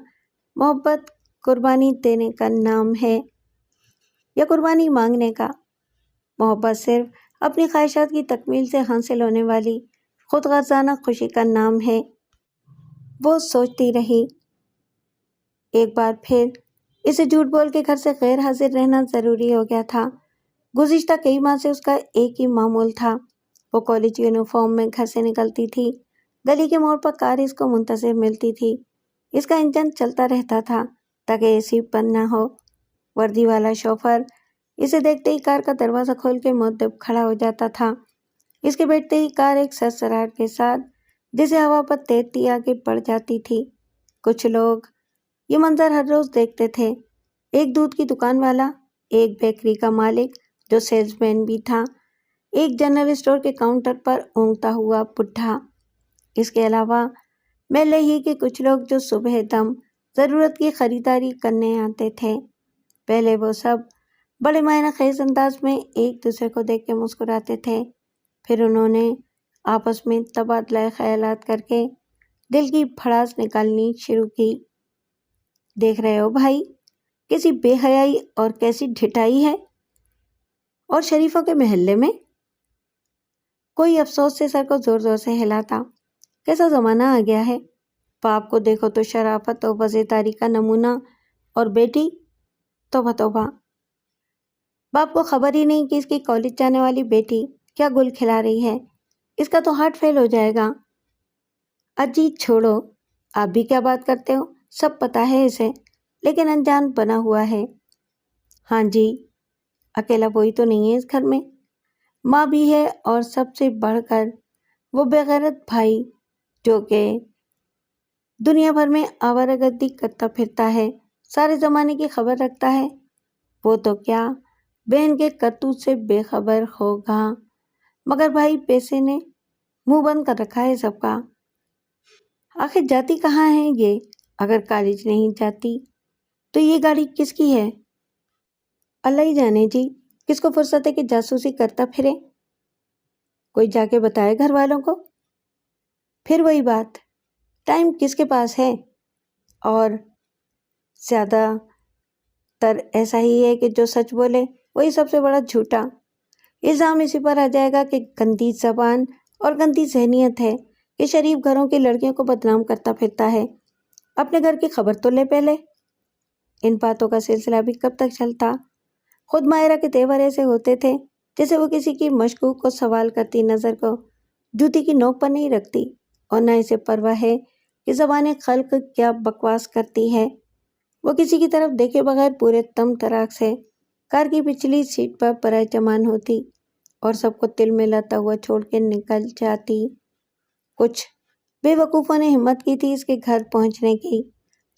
محبت قربانی دینے کا نام ہے، یا قربانی مانگنے کا؟ محبت صرف اپنی خواہشات کی تکمیل سے حاصل ہونے والی خود غرضانہ خوشی کا نام ہے۔ وہ سوچتی رہی۔ ایک بار پھر اسے جھوٹ بول کے گھر سے غیر حاضر رہنا ضروری ہو گیا تھا۔ گزشتہ کئی ماہ سے اس کا ایک ہی معمول تھا۔ وہ کالج یونیفارم میں گھر سے نکلتی تھی، گلی کے موڑ پر کار اس کو منتظر ملتی تھی۔ اس کا انجن چلتا رہتا تھا تاکہ AC بند نہ ہو۔ وردی والا شوفر اسے دیکھتے ہی کار کا دروازہ کھول کے مؤدب کھڑا ہو جاتا تھا۔ اس کے بیٹھتے ہی کار ایک سرسراہٹ کے ساتھ جسے ہوا پر تیرتی آگے بڑھ جاتی تھی۔ کچھ لوگ یہ منظر ہر روز دیکھتے تھے۔ ایک دودھ کی دکان والا، ایک بیکری کا مالک جو سیلز مین بھی تھا، ایک جنرل اسٹور کے کاؤنٹر پر اونگتا ہوا بڈھا۔ اس کے علاوہ محلے ہی کے کچھ لوگ جو صبح دم ضرورت کی خریداری کرنے آتے تھے۔ پہلے وہ سب بڑے معنی خیز انداز میں ایک دوسرے کو دیکھ کے مسکراتے تھے، پھر انہوں نے آپس میں تبادلہ خیالات کر کے دل کی بھڑاس نکالنی شروع کی۔ دیکھ رہے ہو بھائی، کیسی بے حیائی اور کیسی ڈھٹائی ہے، اور شریفوں کے محلے میں؟ کوئی افسوس سے سر کو زور زور سے ہلاتا۔ کیسا زمانہ آ گیا ہے، باپ کو دیکھو تو شرافت و وزیداری کا نمونہ، اور بیٹی توبہ توبہ، باپ کو خبر ہی نہیں کہ اس کی کالج جانے والی بیٹی کیا گل کھلا رہی ہے، اس کا تو ہارٹ فیل ہو جائے گا۔ اجی چھوڑو، آپ بھی کیا بات کرتے ہو، سب پتا ہے اسے، لیکن انجان بنا ہوا ہے۔ ہاں جی، اکیلا وہی تو نہیں ہے اس گھر میں، ماں بھی ہے، اور سب سے بڑھ کر وہ بے غیرت بھائی جو کہ دنیا بھر میں آوارہ گردی کرتا پھرتا ہے، سارے زمانے کی خبر رکھتا ہے۔ وہ تو کیا بہن کے کرتوت سے بے خبر ہوگا، مگر بھائی پیسے نے منہ بند کر رکھا ہے سب کا۔ آخر جاتی کہاں ہے یہ؟ اگر کالج نہیں جاتی تو یہ گاڑی کس کی ہے؟ اللہ ہی جانے جی، کس کو فرصت ہے کہ جاسوسی کرتا پھرے؟ کوئی جا کے بتائے گھر والوں کو؟ پھر وہی بات، ٹائم کس کے پاس ہے؟ اور زیادہ تر ایسا ہی ہے کہ جو سچ بولے وہی سب سے بڑا جھوٹا۔ الزام اسی پر آ جائے گا کہ گندی زبان اور گندی ذہنیت ہے کہ شریف گھروں کی لڑکیوں کو بدنام کرتا پھرتا ہے۔ اپنے گھر کی خبر تو لے پہلے۔ ان باتوں کا سلسلہ بھی کب تک چلتا؟ خود مائرہ کے تیور ایسے ہوتے تھے جیسے وہ کسی کی مشکوک کو سوال کرتی نظر کو جوتی کی نوک پر نہیں رکھتی، اور نہ اسے پرواہ ہے کہ زبان خلق کیا بکواس کرتی ہے۔ وہ کسی کی طرف دیکھے بغیر پورے تم تراک سے کار کی پچھلی سیٹ پر برائے جمان ہوتی اور سب کو تل میں لاتا ہوا چھوڑ کے نکل جاتی۔ کچھ بے وقوفوں نے ہمت کی تھی اس کے گھر پہنچنے کی،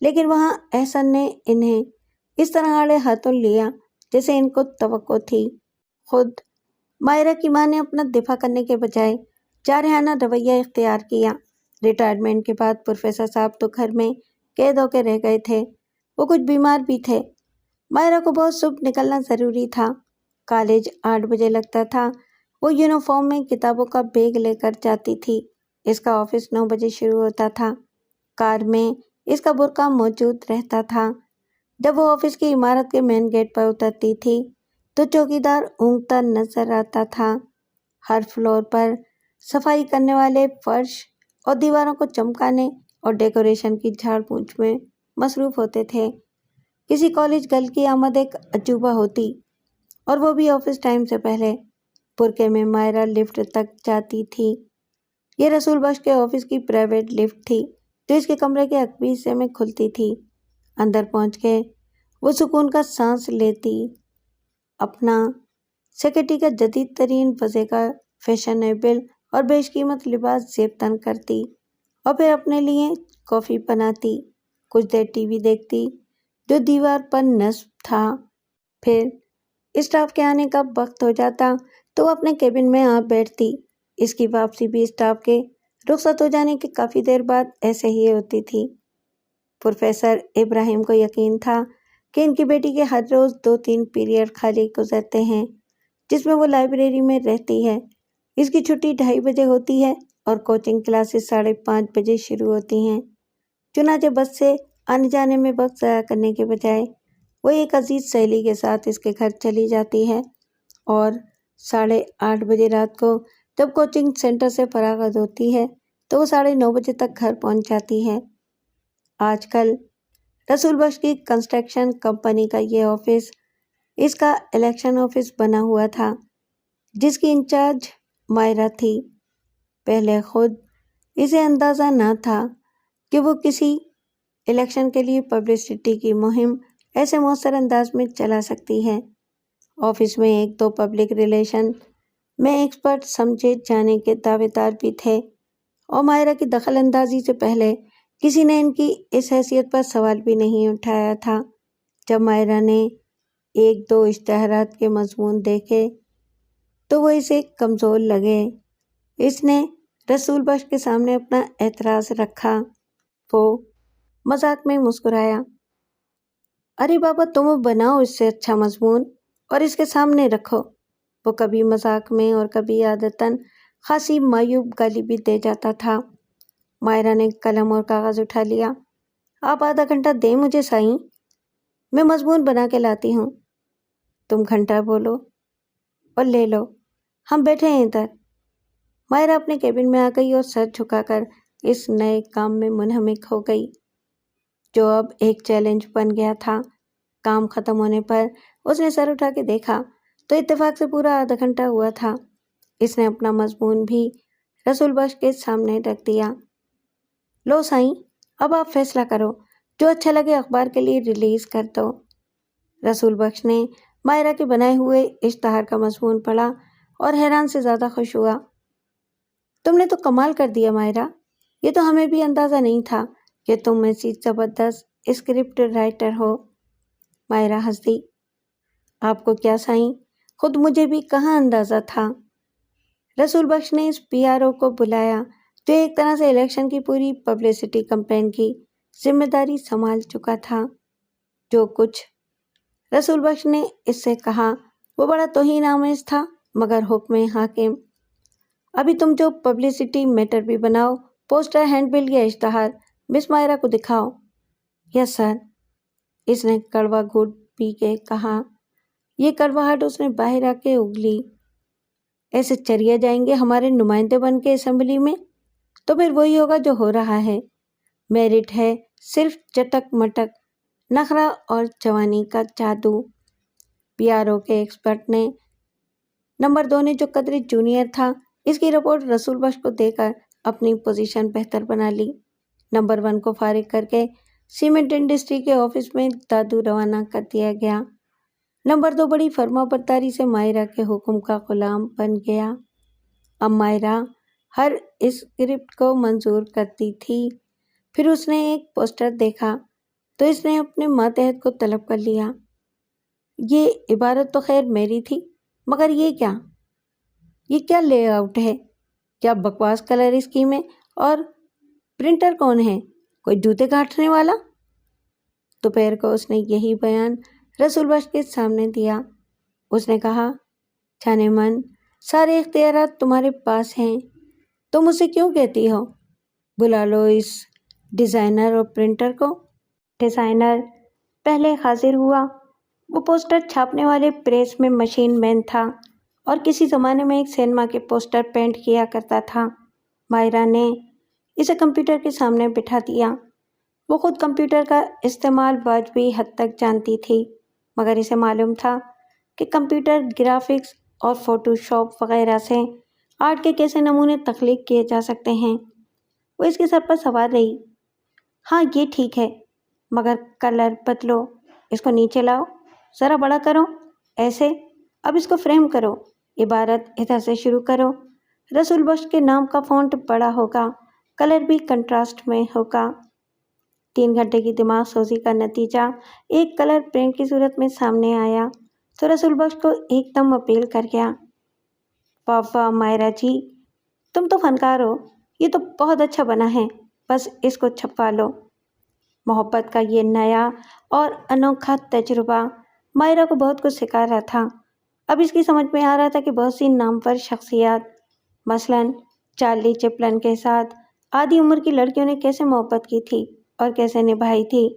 لیکن وہاں احسن نے انہیں اس طرح آڑے ہاتھوں لیا جیسے ان کو توقع تھی۔ خود مائرہ کی ماں نے اپنا دفاع کرنے کے بجائے جارحانہ رویہ اختیار کیا۔ ریٹائرمنٹ کے بعد پروفیسر صاحب تو گھر میں قید ہو کے رہ گئے تھے، وہ کچھ بیمار بھی تھے۔ مائرہ کو بہت صبح نکلنا ضروری تھا، کالج 8 بجے لگتا تھا۔ وہ یونیفارم میں کتابوں کا بیگ لے کر جاتی تھی، اس کا آفس 9 بجے شروع ہوتا تھا۔ کار میں اس کا برقع موجود رہتا تھا۔ جب وہ آفس کی عمارت کے مین گیٹ پر اترتی تھی تو چوکیدار اونگتا نظر آتا تھا۔ ہر فلور پر صفائی کرنے والے فرش اور دیواروں کو چمکانے اور ڈیکوریشن کی جھاڑ پونچھ میں مصروف ہوتے تھے۔ کسی کالج گرل کی آمد ایک عجوبہ ہوتی، اور وہ بھی آفس ٹائم سے پہلے۔ برقعے میں مائرہ لفٹ تک جاتی تھی۔ یہ رسول بخش کے آفس کی پرائیویٹ لفٹ تھی جو اس کے کمرے کے عقبی حصے میں کھلتی تھی۔ اندر پہنچ کے وہ سکون کا سانس لیتی، اپنا سیکرٹری کا جدید ترین وضع کا فیشنیبل اور بیش قیمت لباس زیب تن کرتی، اور پھر اپنے لیے کافی بناتی، کچھ دیر ٹی وی دیکھتی جو دیوار پر نصب تھا۔ پھر اسٹاف کے آنے کا وقت ہو جاتا تو وہ اپنے کیبن میں آ بیٹھتی۔ اس کی واپسی بھی اسٹاف کے رخصت ہو جانے کے کافی دیر بعد ایسے ہی ہوتی تھی۔ پروفیسر ابراہیم کو یقین تھا کہ ان کی بیٹی کے ہر روز 2-3 پیریڈ خالی گزرتے ہیں جس میں وہ لائبریری میں رہتی ہے۔ اس کی چھٹی 2:30 بجے ہوتی ہے اور کوچنگ کلاسز 5:30 بجے شروع ہوتی ہیں۔ چنانچہ بس سے آنے جانے میں وقت ضائع کرنے کے بجائے وہ ایک عزیز سہیلی کے ساتھ اس کے گھر چلی جاتی ہے، اور 8:30 بجے رات کو جب کوچنگ سینٹر سے فراغت ہوتی ہے تو وہ 9:30 بجے تک گھر پہنچ جاتی ہے۔ آج کل رسول بخش کی کنسٹرکشن کمپنی کا یہ آفس اس کا الیکشن آفس بنا ہوا تھا، جس کی انچارج مائرہ تھی۔ پہلے خود اسے اندازہ نہ تھا کہ وہ کسی الیکشن کے لیے پبلسٹی کی مہم ایسے مؤثر انداز میں چلا سکتی ہے۔ آفس میں 1-2 پبلک ریلیشن میں ایکسپرٹ سمجھے جانے کے دعوے دار بھی تھے، اور مائرہ کی دخل اندازی سے پہلے کسی نے ان کی اس حیثیت پر سوال بھی نہیں اٹھایا تھا۔ جب مائرہ نے 1-2 اشتہارات کے مضمون دیکھے تو وہ اسے کمزور لگے۔ اس نے رسول بخش کے سامنے اپنا اعتراض رکھا۔ وہ مذاق میں مسکرایا، ارے بابا تم بناؤ اس سے اچھا مضمون اور اس کے سامنے رکھو۔ وہ کبھی مذاق میں اور کبھی عادتاً خاصی معیوب گالی بھی دے جاتا تھا۔ مائرہ نے قلم اور کاغذ اٹھا لیا۔ آپ آدھا گھنٹہ دیں مجھے سائیں، میں مضمون بنا کے لاتی ہوں۔ تم گھنٹہ بولو اور لے لو، ہم بیٹھے ہیں ادھر۔ مائرہ اپنے کیبن میں آ گئی اور سر جھکا کر اس نئے کام میں منہمک ہو گئی جو اب ایک چیلنج بن گیا تھا۔ کام ختم ہونے پر اس نے سر اٹھا کے دیکھا تو اتفاق سے پورا آدھا گھنٹہ ہوا تھا۔ اس نے اپنا مضمون بھی رسول بخش کے سامنے رکھ دیا۔ لو سائیں، اب آپ فیصلہ کرو، جو اچھا لگے اخبار کے لیے ریلیز کر دو۔ رسول بخش نے مائرہ کے بنائے ہوئے اشتہار کا مضمون پڑھا اور حیران سے زیادہ خوش ہوا۔ تم نے تو کمال کر دیا مائرہ، یہ تو ہمیں بھی اندازہ نہیں تھا کہ تم ایسی زبردست اسکرپٹ رائٹر ہو۔ مائرہ ہنس دی، آپ کو کیا سائیں، خود مجھے بھی کہاں اندازہ تھا۔ رسول بخش نے اس پی آر او کو بلایا جو ایک طرح سے الیکشن کی پوری پبلسٹی کمپین کی ذمہ داری سنبھال چکا تھا۔ جو کچھ رسول بخش نے اس سے کہا وہ بڑا توہین آمیز تھا، مگر حکم حاکم، ابھی تم جو پبلسٹی میٹر بھی بناؤ، پوسٹر، ہینڈ بل یا اشتہار، مس مائرہ کو دکھاؤ۔ یس سر، اس نے کڑوا گھونٹ پی کے کہا۔ یہ کڑواہٹ اس نے باہر آ کے اگلی۔ ایسے چریا جائیں گے ہمارے نمائندے بن کے اسمبلی میں تو پھر وہی ہوگا جو ہو رہا ہے۔ میرٹ ہے صرف چٹک مٹک، نخرہ اور جوانی کا جادو۔ پی آر او کے ایکسپرٹ نے نمبر 2 نے جو قدرے جونیئر تھا، اس کی رپورٹ رسول بخش کو دے کر اپنی پوزیشن بہتر بنا لی۔ نمبر 1 کو فارغ کر کے سیمنٹ انڈسٹری کے آفس میں دادو روانہ کر دیا گیا۔ نمبر 2 بڑی فرما برداری سے مائرہ کے حکم کا غلام بن گیا۔ اب مائرہ ہر اسکرپٹ کو منظور کرتی تھی۔ پھر اس نے ایک پوسٹر دیکھا تو اس نے اپنے ماتحت کو طلب کر لیا۔ یہ عبارت تو خیر میری تھی، مگر یہ کیا لے آؤٹ ہے، کیا بکواس کلر اسکیم ہے، اور پرنٹر کون ہے، کوئی جوتے کاٹنے والا؟ دوپہر کو اس نے یہی بیان رسول بخش کے سامنے دیا۔ اس نے کہا، جانے من، سارے اختیارات تمہارے پاس ہیں، تم مجھ سے کیوں کہتی ہو؟ بلا لو اس ڈیزائنر اور پرنٹر کو۔ ڈیزائنر پہلے حاضر ہوا۔ وہ پوسٹر چھاپنے والے پریس میں مشین مین تھا اور کسی زمانے میں ایک سینما کے پوسٹر پینٹ کیا کرتا تھا۔ مائرہ نے اسے کمپیوٹر کے سامنے بٹھا دیا۔ وہ خود کمپیوٹر کا استعمال واجبی حد تک جانتی تھی، مگر اسے معلوم تھا کہ کمپیوٹر گرافکس اور فوٹو شاپ وغیرہ سے آرٹ کے کیسے نمونے تخلیق کیے جا سکتے ہیں۔ وہ اس کے سر پر سوار رہی۔ ہاں یہ ٹھیک ہے، مگر کلر بدلو، اس کو نیچے لاؤ، ذرا بڑا کرو، ایسے، اب اس کو فریم کرو، عبارت ادھر سے شروع کرو، رسول بخش کے نام کا فونٹ بڑا ہوگا، کلر بھی کنٹراسٹ میں ہوگا۔ 3 گھنٹے کی دماغ سوزی کا نتیجہ ایک کلر پرنٹ کی صورت میں سامنے آیا تو رسول بخش کو ایک دم اپیل کر گیا۔ واہ واہ مائرہ جی، تم تو فنکار ہو، یہ تو بہت اچھا بنا ہے، بس اس کو چھپوا لو۔ محبت کا یہ نیا اور انوکھا تجربہ مائرہ کو بہت کچھ سکھا رہا تھا۔ اب اس کی سمجھ میں آ رہا تھا کہ بہت سی نامور شخصیات، مثلاً چارلی چپلن کے ساتھ آدھی عمر کی لڑکیوں نے کیسے محبت کی تھی اور کیسے نبھائی تھی۔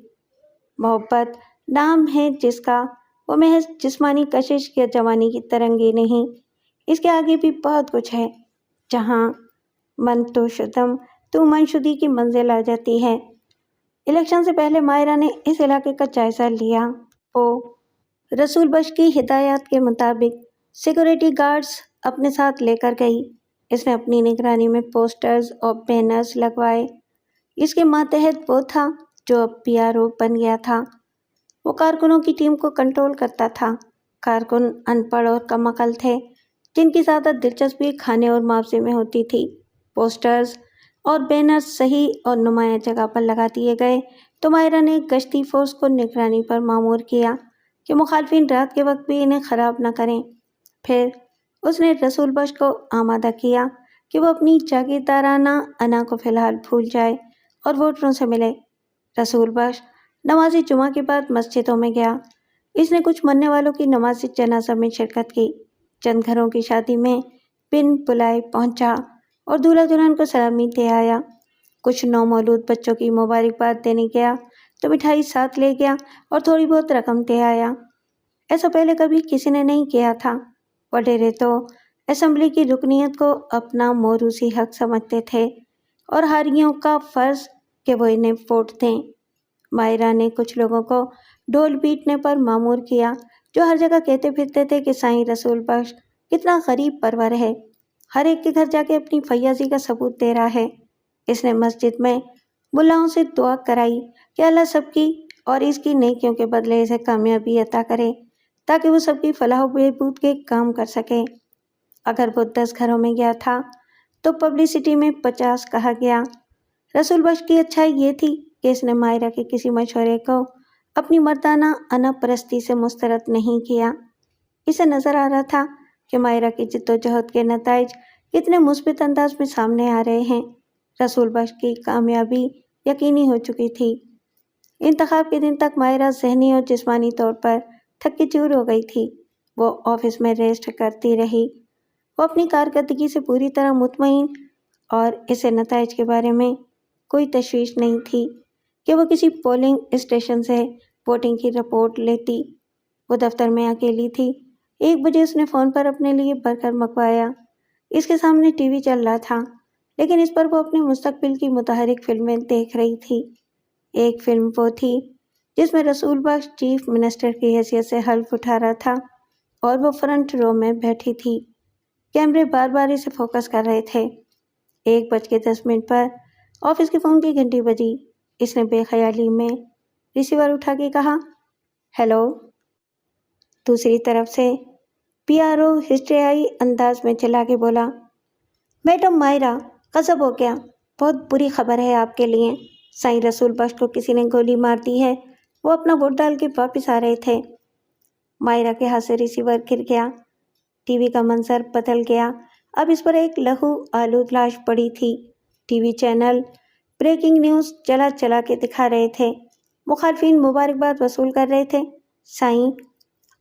محبت نام ہے جس کا، وہ محض جسمانی کشش یا جوانی کی ترنگی نہیں، اس کے آگے بھی بہت کچھ ہے، جہاں من تو شدم تو منشدی کی منزل آ جاتی ہے۔ الیکشن سے پہلے مائرہ نے اس علاقے کا جائزہ لیا۔ وہ رسول بخش کی ہدایات کے مطابق سیکورٹی گارڈز اپنے ساتھ لے کر گئی۔ اس نے اپنی نگرانی میں پوسٹرز اور بینرز لگوائے۔ اس کے ماتحت وہ تھا جو اب پی آر او بن گیا تھا۔ وہ کارکنوں کی ٹیم کو کنٹرول کرتا تھا۔ کارکن ان پڑھ اور کم عقل تھے، جن کی زیادہ دلچسپی کھانے اور معاوضے میں ہوتی تھی۔ پوسٹرز اور بینرز صحیح اور نمایاں جگہ پر لگا دیے گئے تو مائرہ نے گشتی فورس کو نگرانی پر مامور کیا کہ مخالفین رات کے وقت بھی انہیں خراب نہ کریں۔ پھر اس نے رسول بخش کو آمادہ کیا کہ وہ اپنی جاگیردارانہ انا کو فی الحال بھول جائے اور ووٹروں سے ملے۔ رسول بخش نماز جمعہ کے بعد مسجدوں میں گیا۔ اس نے کچھ مرنے والوں کی نماز جنازہ میں شرکت کی، چند گھروں کی شادی میں بن بلائے پہنچا اور دولہا دلہن کو سلامی دے آیا۔ کچھ نومولود بچوں کی مبارکباد دینے گیا تو مٹھائی ساتھ لے گیا اور تھوڑی بہت رقم دے آیا۔ ایسا پہلے کبھی کسی نے نہیں کیا تھا۔ وڈیرے تو اسمبلی کی رکنیت کو اپنا موروثی حق سمجھتے تھے اور حاریوں کا فرض کہ وہ انہیں ووٹ دیں۔ مائرہ نے کچھ لوگوں کو ڈھول پیٹنے پر مامور کیا جو ہر جگہ کہتے پھرتے تھے کہ سائیں رسول بخش کتنا غریب پرور ہے، ہر ایک کے گھر جا کے اپنی فیاضی کا ثبوت دے رہا ہے۔ اس نے مسجد میں ملاؤں سے دعا کرائی کہ اللہ سب کی اور اس کی نیکیوں کے بدلے اسے کامیابی عطا کرے تاکہ وہ سب کی فلاح و بہبود کے کام کر سکے۔ اگر وہ 10 گھروں میں گیا تھا تو پبلسٹی میں 50 کہا گیا۔ رسول بخش کی اچھائی یہ تھی کہ اس نے مائرہ کے کسی مشورے کو اپنی مردانہ انا پرستی سے مسترد نہیں کیا۔ اسے نظر آ رہا تھا کہ مائرہ کی جد و جہد کے نتائج کتنے مثبت انداز میں سامنے آ رہے ہیں۔ رسول بخش کی کامیابی یقینی ہو چکی تھی۔ انتخاب کے دن تک مائرہ ذہنی اور جسمانی طور پر تھکی چور ہو گئی تھی۔ وہ آفس میں ریسٹ کرتی رہی۔ وہ اپنی کارکردگی سے پوری طرح مطمئن اور اسے نتائج کے بارے میں کوئی تشویش نہیں تھی کہ وہ کسی پولنگ اسٹیشن سے ووٹنگ کی رپورٹ لیتی۔ وہ دفتر میں اکیلی تھی۔ 1 بجے اس نے فون پر اپنے لیے برگر منگوایا۔ اس کے سامنے ٹی وی چل رہا تھا لیکن اس پر وہ اپنے مستقبل کی متحرک فلمیں دیکھ رہی تھی۔ ایک فلم وہ تھی جس میں رسول بخش چیف منسٹر کی حیثیت سے حلف اٹھا رہا تھا اور وہ فرنٹ رو میں بیٹھی تھی۔ کیمرے بار بار اسے فوکس کر رہے تھے۔ 1:10 پر آفس کے فون کی گھنٹی بجی۔ اس نے بے خیالی میں ریسیور اٹھا کے کہا، ہیلو۔ دوسری طرف سے پی آر او ہسٹریائی انداز میں چلا کے بولا، میڈم مائرہ، غضب ہو گیا، بہت بری خبر ہے آپ کے لیے۔ سائیں رسول بخش کو کسی نے گولی مار دی ہے، وہ اپنا ووٹ ڈال کے واپس آ رہے تھے۔ مائرہ کے ہاتھ سے ریسیور گر گیا۔ ٹی وی کا منظر بدل گیا۔ اب اس پر ایک لہو آلود لاش پڑی تھی۔ T V channel breaking news چلا چلا کے دکھا رہے تھے۔ مخالفین مبارکباد وصول کر رہے تھے، سائیں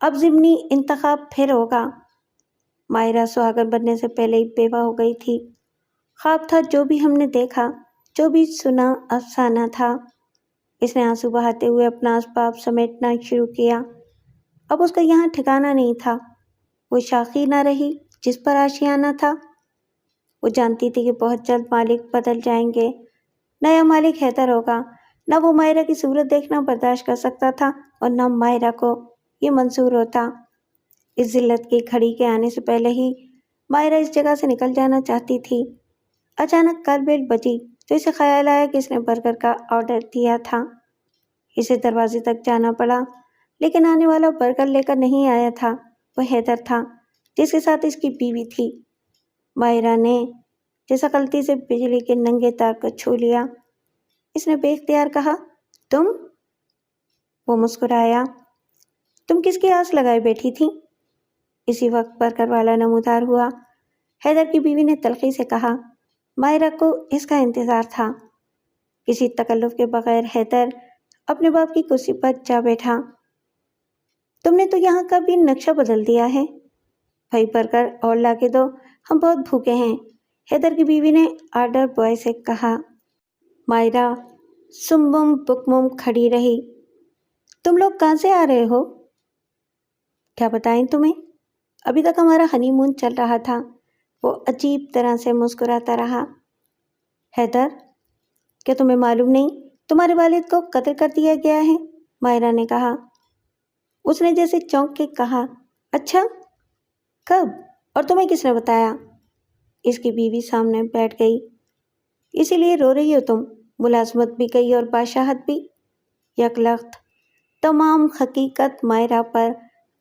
اب ضمنی انتخاب پھر ہوگا۔ مائرہ سہاگن بننے سے پہلے ہی بیوہ ہو گئی تھی۔ خواب تھا جو بھی ہم نے دیکھا، جو بھی سنا افسانہ تھا۔ اس نے آنسو بہاتے ہوئے اپنا اسباب سمیٹنا شروع کیا۔ اب اس کا یہاں ٹھکانہ نہیں تھا۔ وہ شاخی نہ رہی جس پر آشیانہ تھا۔ وہ جانتی تھی کہ بہت جلد مالک بدل جائیں گے۔ نیا مالک حیدر ہوگا۔ نہ وہ مائرہ کی صورت دیکھنا برداشت کر سکتا تھا اور نہ مائرہ کو یہ منظور ہوتا۔ اس ذلت کی گھڑی کے آنے سے پہلے ہی مائرہ اس جگہ سے نکل جانا چاہتی تھی۔ اچانک کال بیل بجی تو اسے خیال آیا کہ اس نے برگر کا آرڈر دیا تھا۔ اسے دروازے تک جانا پڑا لیکن آنے والا برگر لے کر نہیں آیا تھا، وہ حیدر تھا جس کے ساتھ اس کی بیوی تھی۔ مائرہ نے جیسا غلطی سے بجلی کے ننگے تار کو چھو لیا۔ اس نے بے اختیار کہا، تم؟ وہ مسکرایا، تم کس کی آس لگائے بیٹھی تھی؟ اسی وقت برگر والا نمودار ہوا۔ حیدر کی بیوی نے تلخی سے کہا، مائرہ کو اس کا انتظار تھا۔ کسی تکلف کے بغیر حیدر اپنے باپ کی کرسی پر جا بیٹھا۔ تم نے تو یہاں کا بھی نقشہ بدل دیا ہے۔ بھائی برگر اور لا کے دو، ہم بہت بھوکے ہیں، حیدر کی بیوی نے آرڈر بوائے سے کہا۔ مائرہ سمبم بکمم کھڑی رہی۔ تم لوگ کہاں سے آ رہے ہو؟ کیا بتائیں تمہیں؟ ابھی تک ہمارا ہنی مون چل رہا تھا۔ وہ عجیب طرح سے مسکراتا رہا۔ حیدر، کیا تمہیں معلوم نہیں تمہارے والد کو قتل کر دیا گیا ہے؟ مائرہ نے کہا۔ اس نے جیسے چونک کے کہا، اچھا، کب اور تمہیں کس نے بتایا؟ اس کی بیوی سامنے بیٹھ گئی۔ اسی لیے رو رہی ہو تم؟ ملازمت بھی گئی اور بادشاہت بھی؟ یک لخت تمام حقیقت مائرہ پر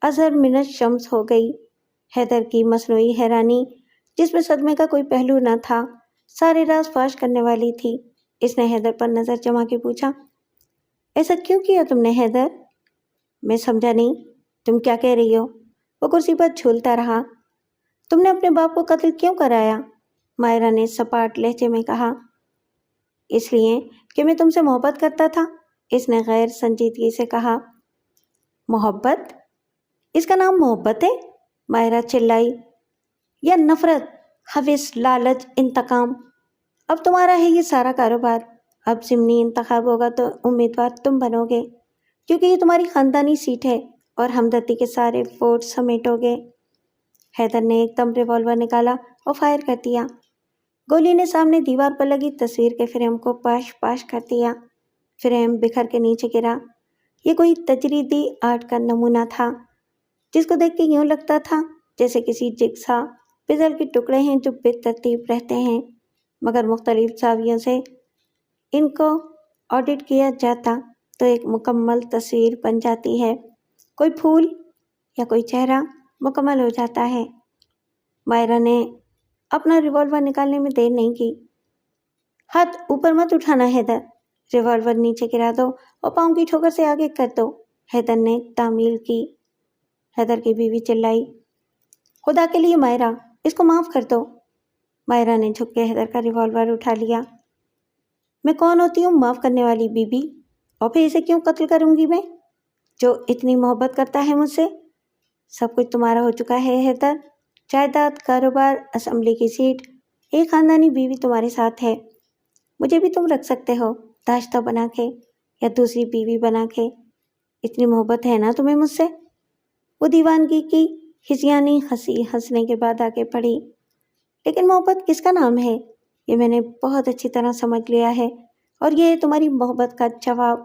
اظہر من الشمس ہو گئی۔ حیدر کی مصنوعی حیرانی جس میں صدمے کا کوئی پہلو نہ تھا، سارے راز فاش کرنے والی تھی۔ اس نے حیدر پر نظر جما کے پوچھا، ایسا کیوں کیا تم نے حیدر؟ میں سمجھا نہیں، تم کیا کہہ رہی ہو؟ وہ کرسی پر جھولتا رہا۔ تم نے اپنے باپ کو قتل کیوں کرایا؟ مائرہ نے سپاٹ لہجے میں کہا۔ اس لیے کہ میں تم سے محبت کرتا تھا، اس نے غیر سنجیدگی سے کہا۔ محبت؟ اس کا نام محبت ہے؟ مائرہ چلائی۔ یا نفرت، حوث، لالچ، انتقام؟ اب تمہارا ہے یہ سارا کاروبار۔ اب ضمنی انتخاب ہوگا تو امیدوار تم بنو گے، کیونکہ یہ تمہاری خاندانی سیٹ ہے اور ہمدردی کے سارے ووٹ سمیٹو گے۔ حیدر نے ایک دم ریوالور نکالا اور فائر کر دیا۔ گولی نے سامنے دیوار پر لگی تصویر کے فریم کو پاش پاش کر دیا۔ فریم بکھر کے نیچے گرا۔ یہ کوئی تجریدی آرٹ کا نمونہ تھا، جس کو دیکھ کے یوں لگتا تھا جیسے کسی جگسا پزل کے ٹکڑے ہیں جو بے ترتیب رہتے ہیں، مگر مختلف زاویوں سے ان کو آڈٹ کیا جاتا تو ایک مکمل تصویر بن جاتی ہے۔ کوئی پھول یا کوئی چہرہ مکمل ہو جاتا ہے۔ مائرہ نے اپنا ریوالور نکالنے میں دیر نہیں کی۔ ہاتھ اوپر مت اٹھانا حیدر، ریوالور نیچے گرا دو اور پاؤں کی ٹھوکر سے آگے کر دو، حیدر نے تعمیل کی۔ حیدر کی بیوی چلائی۔ خدا کے لیے مائرہ، اس کو معاف کر دو۔ مائرہ نے جھک کے حیدر کا ریوالور اٹھا لیا۔ میں کون ہوتی ہوں معاف کرنے والی بی بی؟ اور پھر اسے کیوں قتل کروں گی میں، جو اتنی محبت کرتا ہے مجھ سے؟ سب کچھ تمہارا ہو چکا ہے حیدر، جائیداد، کاروبار، اسمبلی کی سیٹ، ایک خاندانی بیوی تمہارے ساتھ ہے۔ مجھے بھی تم رکھ سکتے ہو داشتہ بنا کے یا دوسری بیوی بنا کے۔ اتنی محبت ہے نا تمہیں مجھ سے؟ وہ دیوانگی کی ہذیانی ہنسی ہنسنے کے بعد آگے بڑھی۔ لیکن محبت کس کا نام ہے؟ یہ میں نے بہت اچھی طرح سمجھ لیا ہے، اور یہ ہے تمہاری محبت کا جواب۔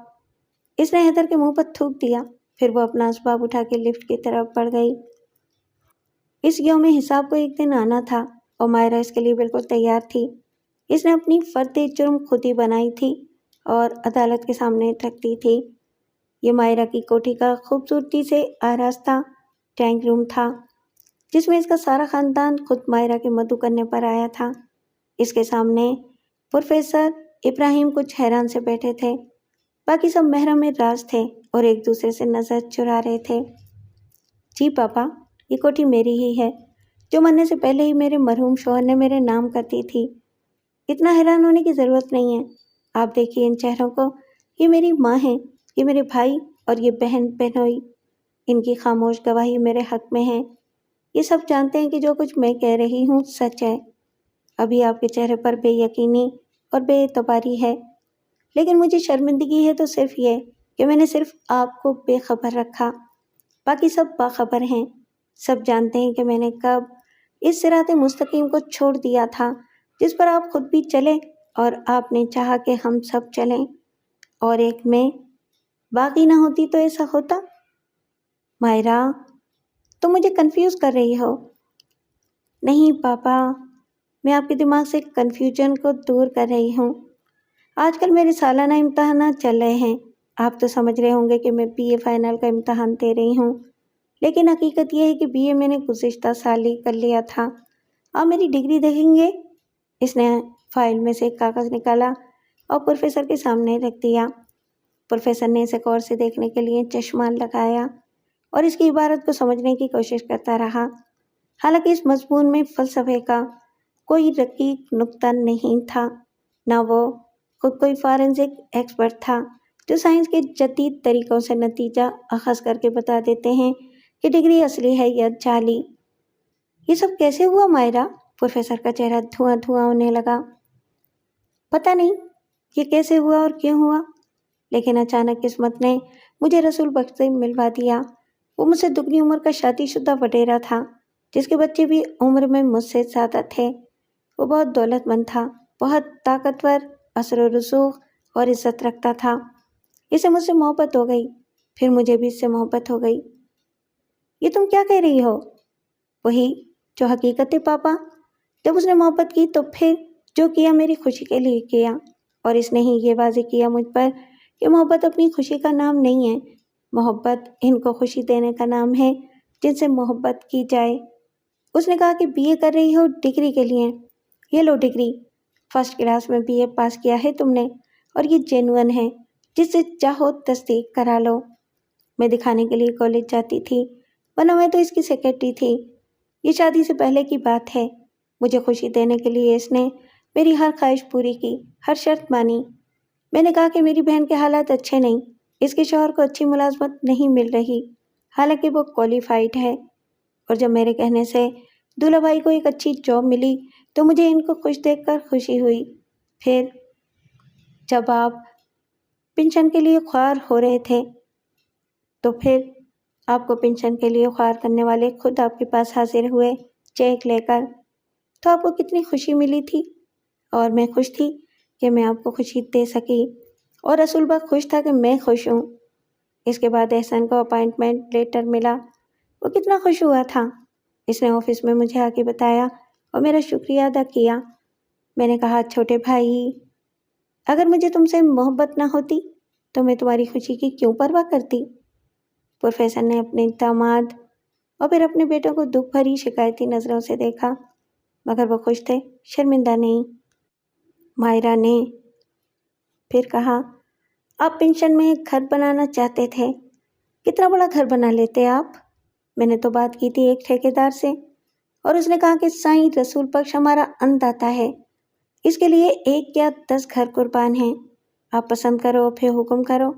اس نے حیدر کے منہ پر تھوک دیا، پھر وہ اپنا اسباب اٹھا کے لفٹ کی طرف بڑھ گئی۔ اس یوم حساب کو ایک دن آنا تھا اور مائرہ اس کے لیے بالکل تیار تھی۔ اس نے اپنی فرد جرم خود ہی بنائی تھی اور عدالت کے سامنے رکھ دی تھی۔ یہ مائرہ کی کوٹھی کا خوبصورتی سے آراستہ ڈرائنگ روم تھا، جس میں اس کا سارا خاندان خود مائرہ کے مدعو کرنے پر آیا تھا۔ اس کے سامنے پروفیسر ابراہیم کچھ حیران سے بیٹھے تھے، باقی سب محرم راز تھے اور ایک دوسرے سے نظر چرا رہے تھے۔ جی پاپا، یہ کوٹھی میری ہی ہے، جو مرنے سے پہلے ہی میرے مرحوم شوہر نے میرے نام کر دی تھی۔ اتنا حیران ہونے کی ضرورت نہیں ہے، آپ دیکھیے ان چہروں کو، یہ میری ماں ہیں، یہ میرے بھائی اور یہ بہن بہنوئی، ان کی خاموش گواہی میرے حق میں ہے۔ یہ سب جانتے ہیں کہ جو کچھ میں کہہ رہی ہوں سچ ہے۔ ابھی آپ کے چہرے پر بے یقینی اور بے اعتباری ہے، لیکن مجھے شرمندگی ہے تو صرف یہ کہ میں نے صرف آپ کو بے خبر رکھا، باقی سب باخبر ہیں۔ سب جانتے ہیں کہ میں نے کب اس صراط مستقیم کو چھوڑ دیا تھا جس پر آپ خود بھی چلے اور آپ نے چاہا کہ ہم سب چلیں، اور ایک میں باقی نہ ہوتی تو ایسا ہوتا۔ مائرہ، تم مجھے کنفیوز کر رہی ہو۔ نہیں پاپا، میں آپ کے دماغ سے کنفیوژن کو دور کر رہی ہوں۔ آج کل میرے سالانہ امتحانات چل رہے ہیں، آپ تو سمجھ رہے ہوں گے کہ میں بی اے فائنل کا امتحان دے رہی ہوں، لیکن حقیقت یہ ہے کہ بی اے میں نے گزشتہ سال ہی کر لیا تھا۔ آپ میری ڈگری دیکھیں گے؟ اس نے فائل میں سے ایک کاغذ نکالا اور پروفیسر کے سامنے رکھ دیا۔ پروفیسر نے اسے غور سے دیکھنے کے لیے چشمہ لگایا اور اس کی عبارت کو سمجھنے کی کوشش کرتا رہا۔ حالانکہ اس مضمون میں فلسفے کا کوئی رقیق نقطہ نہیں تھا، نہ وہ خود کوئی فارنسک ایکسپرٹ تھا جو سائنس کے جدید طریقوں سے نتیجہ اخذ کر کے بتا دیتے ہیں کہ ڈگری اصلی ہے یا جعلی۔ یہ سب کیسے ہوا مائرہ؟ پروفیسر کا چہرہ دھواں دھواں ہونے لگا۔ پتہ نہیں یہ کیسے ہوا اور کیوں ہوا، لیکن اچانک قسمت نے مجھے رسول بخش سے ملوا دیا۔ وہ مجھ سے دگنی عمر کا شادی شدہ وڈیرا تھا، جس کے بچے بھی عمر میں مجھ سے زیادہ تھے۔ وہ بہت دولت مند تھا، بہت طاقتور، اثر و رسوخ اور عزت رکھتا تھا۔ اسے مجھ سے محبت ہو گئی، پھر مجھے بھی اس سے محبت ہو گئی۔ یہ تم کیا کہہ رہی ہو؟ وہی جو حقیقت ہے پاپا۔ جب اس نے محبت کی تو پھر جو کیا میری خوشی کے لیے کیا، اور اس نے ہی یہ واضح کیا مجھ پر کہ محبت اپنی خوشی کا نام نہیں ہے، محبت ان کو خوشی دینے کا نام ہے جن سے محبت کی جائے۔ اس نے کہا کہ بی اے کر رہی ہو ڈگری کے لیے، یہ لو ڈگری، فرسٹ کلاس میں بی اے پاس کیا ہے تم نے، اور یہ جینوئن ہے، جس سے چاہو تصدیق کرا لو۔ میں دکھانے کے لیے کالج جاتی تھی، ورنہ میں تو اس کی سیکرٹری تھی۔ یہ شادی سے پہلے کی بات ہے۔ مجھے خوشی دینے کے لیے اس نے میری ہر خواہش پوری کی، ہر شرط مانی۔ میں نے کہا کہ میری بہن کے حالات اچھے نہیں، اس کے شوہر کو اچھی ملازمت نہیں مل رہی، حالانکہ وہ کوالیفائڈ ہے، اور جب میرے کہنے سے دولہا بھائی کو ایک اچھی جاب ملی تو مجھے ان کو خوش دیکھ کر خوشی ہوئی۔ پھر جب آپ پنشن کے لیے خوار ہو رہے تھے تو پھر آپ کو پنشن کے لیے خوار کرنے والے خود آپ کے پاس حاضر ہوئے چیک لے کر، تو آپ کو کتنی خوشی ملی تھی، اور میں خوش تھی کہ میں آپ کو خوشی دے سکی، اور رسول بھائی خوش تھا کہ میں خوش ہوں۔ اس کے بعد احسان کو اپائنٹمنٹ لیٹر ملا، وہ کتنا خوش ہوا تھا۔ اس نے آفس میں مجھے آ کے بتایا اور میرا شکریہ ادا کیا۔ میں نے کہا چھوٹے بھائی، اگر مجھے تم سے محبت نہ ہوتی تو میں تمہاری خوشی کی کیوں پرواہ کرتی؟ پروفیسر نے اپنے داماد اور پھر اپنے بیٹوں کو دکھ بھری شکایتی نظروں سے دیکھا، مگر وہ خوش تھے، شرمندہ نہیں۔ مائرہ نے پھر کہا، آپ پنشن میں ایک گھر بنانا چاہتے تھے، کتنا بڑا گھر بنا لیتے آپ؟ میں نے تو بات کی تھی ایک ٹھیکیدار سے، اور اس نے کہا کہ سائیں رسول بخش ہمارا ان داتا ہے، اس کے لیے 1 یا 10 گھر قربان ہیں، آپ پسند کرو پھر حکم کرو،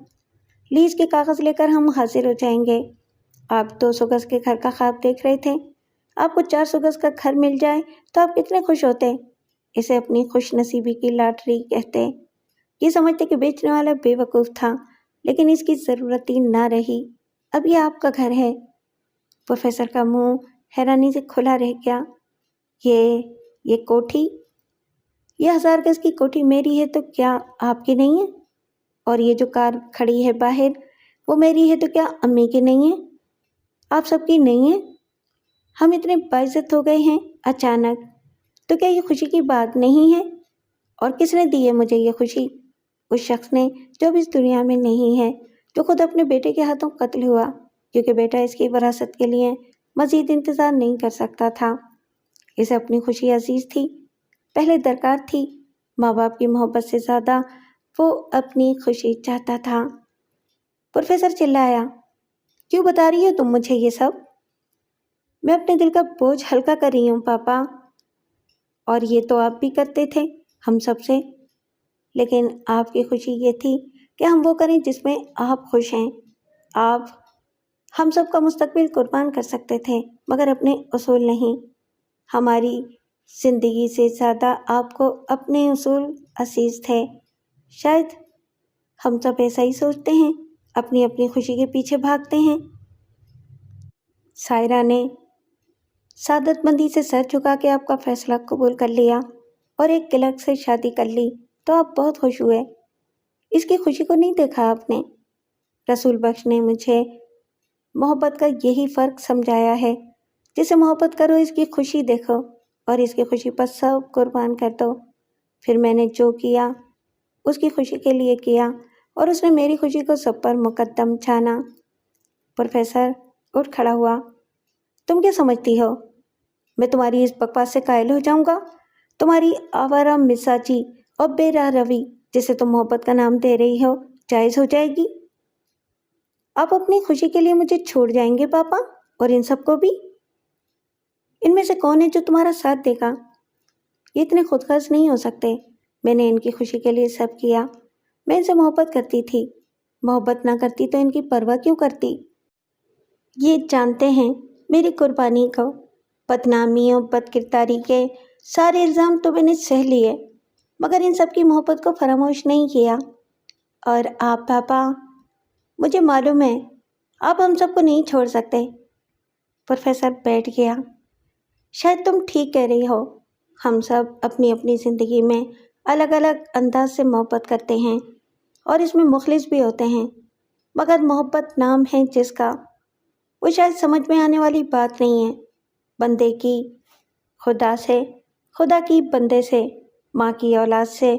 لیز کے کاغذ لے کر ہم حاضر ہو جائیں گے۔ آپ 200 گز کے گھر کا خواب دیکھ رہے تھے، آپ کو 400 گز کا گھر مل جائے تو آپ کتنے خوش ہوتے۔ اسے اپنی خوش نصیبی کی لاٹری کہتے۔ یہ سمجھتے کہ بیچنے والا بے وقوف تھا، لیکن اس کی ضرورت ہی نہ رہی، اب یہ آپ کا گھر ہے۔ پروفیسر کا منہ حیرانی سے کھلا رہ گیا۔ یہ کوٹھی، یہ 1000 گز کی کوٹھی میری ہے تو کیا آپ کی نہیں ہے؟ اور یہ جو کار کھڑی ہے باہر، وہ میری ہے تو کیا امی کی نہیں ہے؟ آپ سب کی نہیں ہے؟ ہم اتنے باعزت ہو گئے ہیں اچانک، تو کیا یہ خوشی کی بات نہیں ہے؟ اور کس نے دی ہے مجھے یہ خوشی؟ اس شخص نے جو اب اس دنیا میں نہیں ہے، جو خود اپنے بیٹے کے ہاتھوں قتل ہوا، کیونکہ بیٹا اس کی وراثت کے لیے مزید انتظار نہیں کر سکتا تھا۔ اسے اپنی خوشی عزیز تھی، پہلے درکار تھی، ماں باپ کی محبت سے زیادہ وہ اپنی خوشی چاہتا تھا۔ پروفیسر چلایا، کیوں بتا رہی ہو تم مجھے یہ سب؟ میں اپنے دل کا بوجھ ہلکا کر رہی ہوں پاپا، اور یہ تو آپ بھی کرتے تھے ہم سب سے، لیکن آپ کی خوشی یہ تھی کہ ہم وہ کریں جس میں آپ خوش ہیں۔ آپ ہم سب کا مستقبل قربان کر سکتے تھے، مگر اپنے اصول نہیں۔ ہماری زندگی سے زیادہ آپ کو اپنے اصول عزیز تھے۔ شاید ہم سب ایسا ہی سوچتے ہیں، اپنی اپنی خوشی کے پیچھے بھاگتے ہیں۔ سائرہ نے سعادت مندی سے سر جھکا کے آپ کا فیصلہ قبول کر لیا اور ایک کلرک سے شادی کر لی تو آپ بہت خوش ہوئے۔ اس کی خوشی کو نہیں دیکھا آپ نے؟ رسول بخش نے مجھے محبت کا یہی فرق سمجھایا ہے، جسے محبت کرو اس کی خوشی دیکھو اور اس کی خوشی پر سب قربان کر دو۔ پھر میں نے جو کیا اس کی خوشی کے لیے کیا، اور اس نے میری خوشی کو سب پر مقدم جانا۔ پروفیسر اٹھ کھڑا ہوا، تم کیا سمجھتی ہو میں تمہاری اس بکواس سے قائل ہو جاؤں گا؟ تمہاری آوارہ مزاجی اور بے راہ روی جسے تم محبت کا نام دے رہی ہو جائز ہو جائے گی؟ آپ اپنی خوشی کے لیے مجھے چھوڑ جائیں گے پاپا، اور ان سب کو بھی؟ ان میں سے کون ہے جو تمہارا ساتھ دے گا؟ یہ اتنے خود غرض نہیں ہو سکتے۔ میں نے ان کی خوشی کے لیے سب کیا، میں ان سے محبت کرتی تھی، محبت نہ کرتی تو ان کی پرواہ کیوں کرتی؟ یہ جانتے ہیں میری قربانی کو، بدنامی اور بد کرداری کے سارے الزام تو میں نے سہ لیے، مگر ان سب کی محبت کو فراموش نہیں کیا۔ اور آپ پاپا، مجھے معلوم ہے آپ ہم سب کو نہیں چھوڑ سکتے۔ پروفیسر بیٹھ گیا۔ شاید تم ٹھیک کہہ رہی ہو، ہم سب اپنی اپنی زندگی میں الگ الگ انداز سے محبت کرتے ہیں اور اس میں مخلص بھی ہوتے ہیں، مگر محبت نام ہے جس کا، وہ شاید سمجھ میں آنے والی بات نہیں ہے۔ بندے کی خدا سے، خدا کی بندے سے، ماں کی اولاد سے،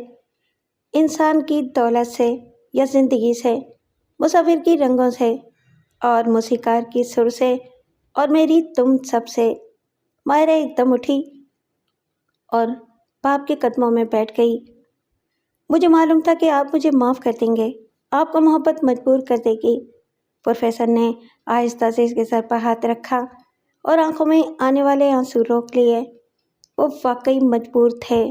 انسان کی دولت سے یا زندگی سے، مصور کی رنگوں سے اور موسیقار کی سر سے، اور میری تم سب سے۔ مائرہ ایک دم اٹھی اور باپ کے قدموں میں بیٹھ گئی۔ مجھے معلوم تھا کہ آپ مجھے معاف کر دیں گے، آپ کو محبت مجبور کر دے گی۔ پروفیسر نے آہستہ سے اس کے سر پر ہاتھ رکھا اور آنکھوں میں آنے والے آنسو روک لیے۔ وہ واقعی مجبور تھے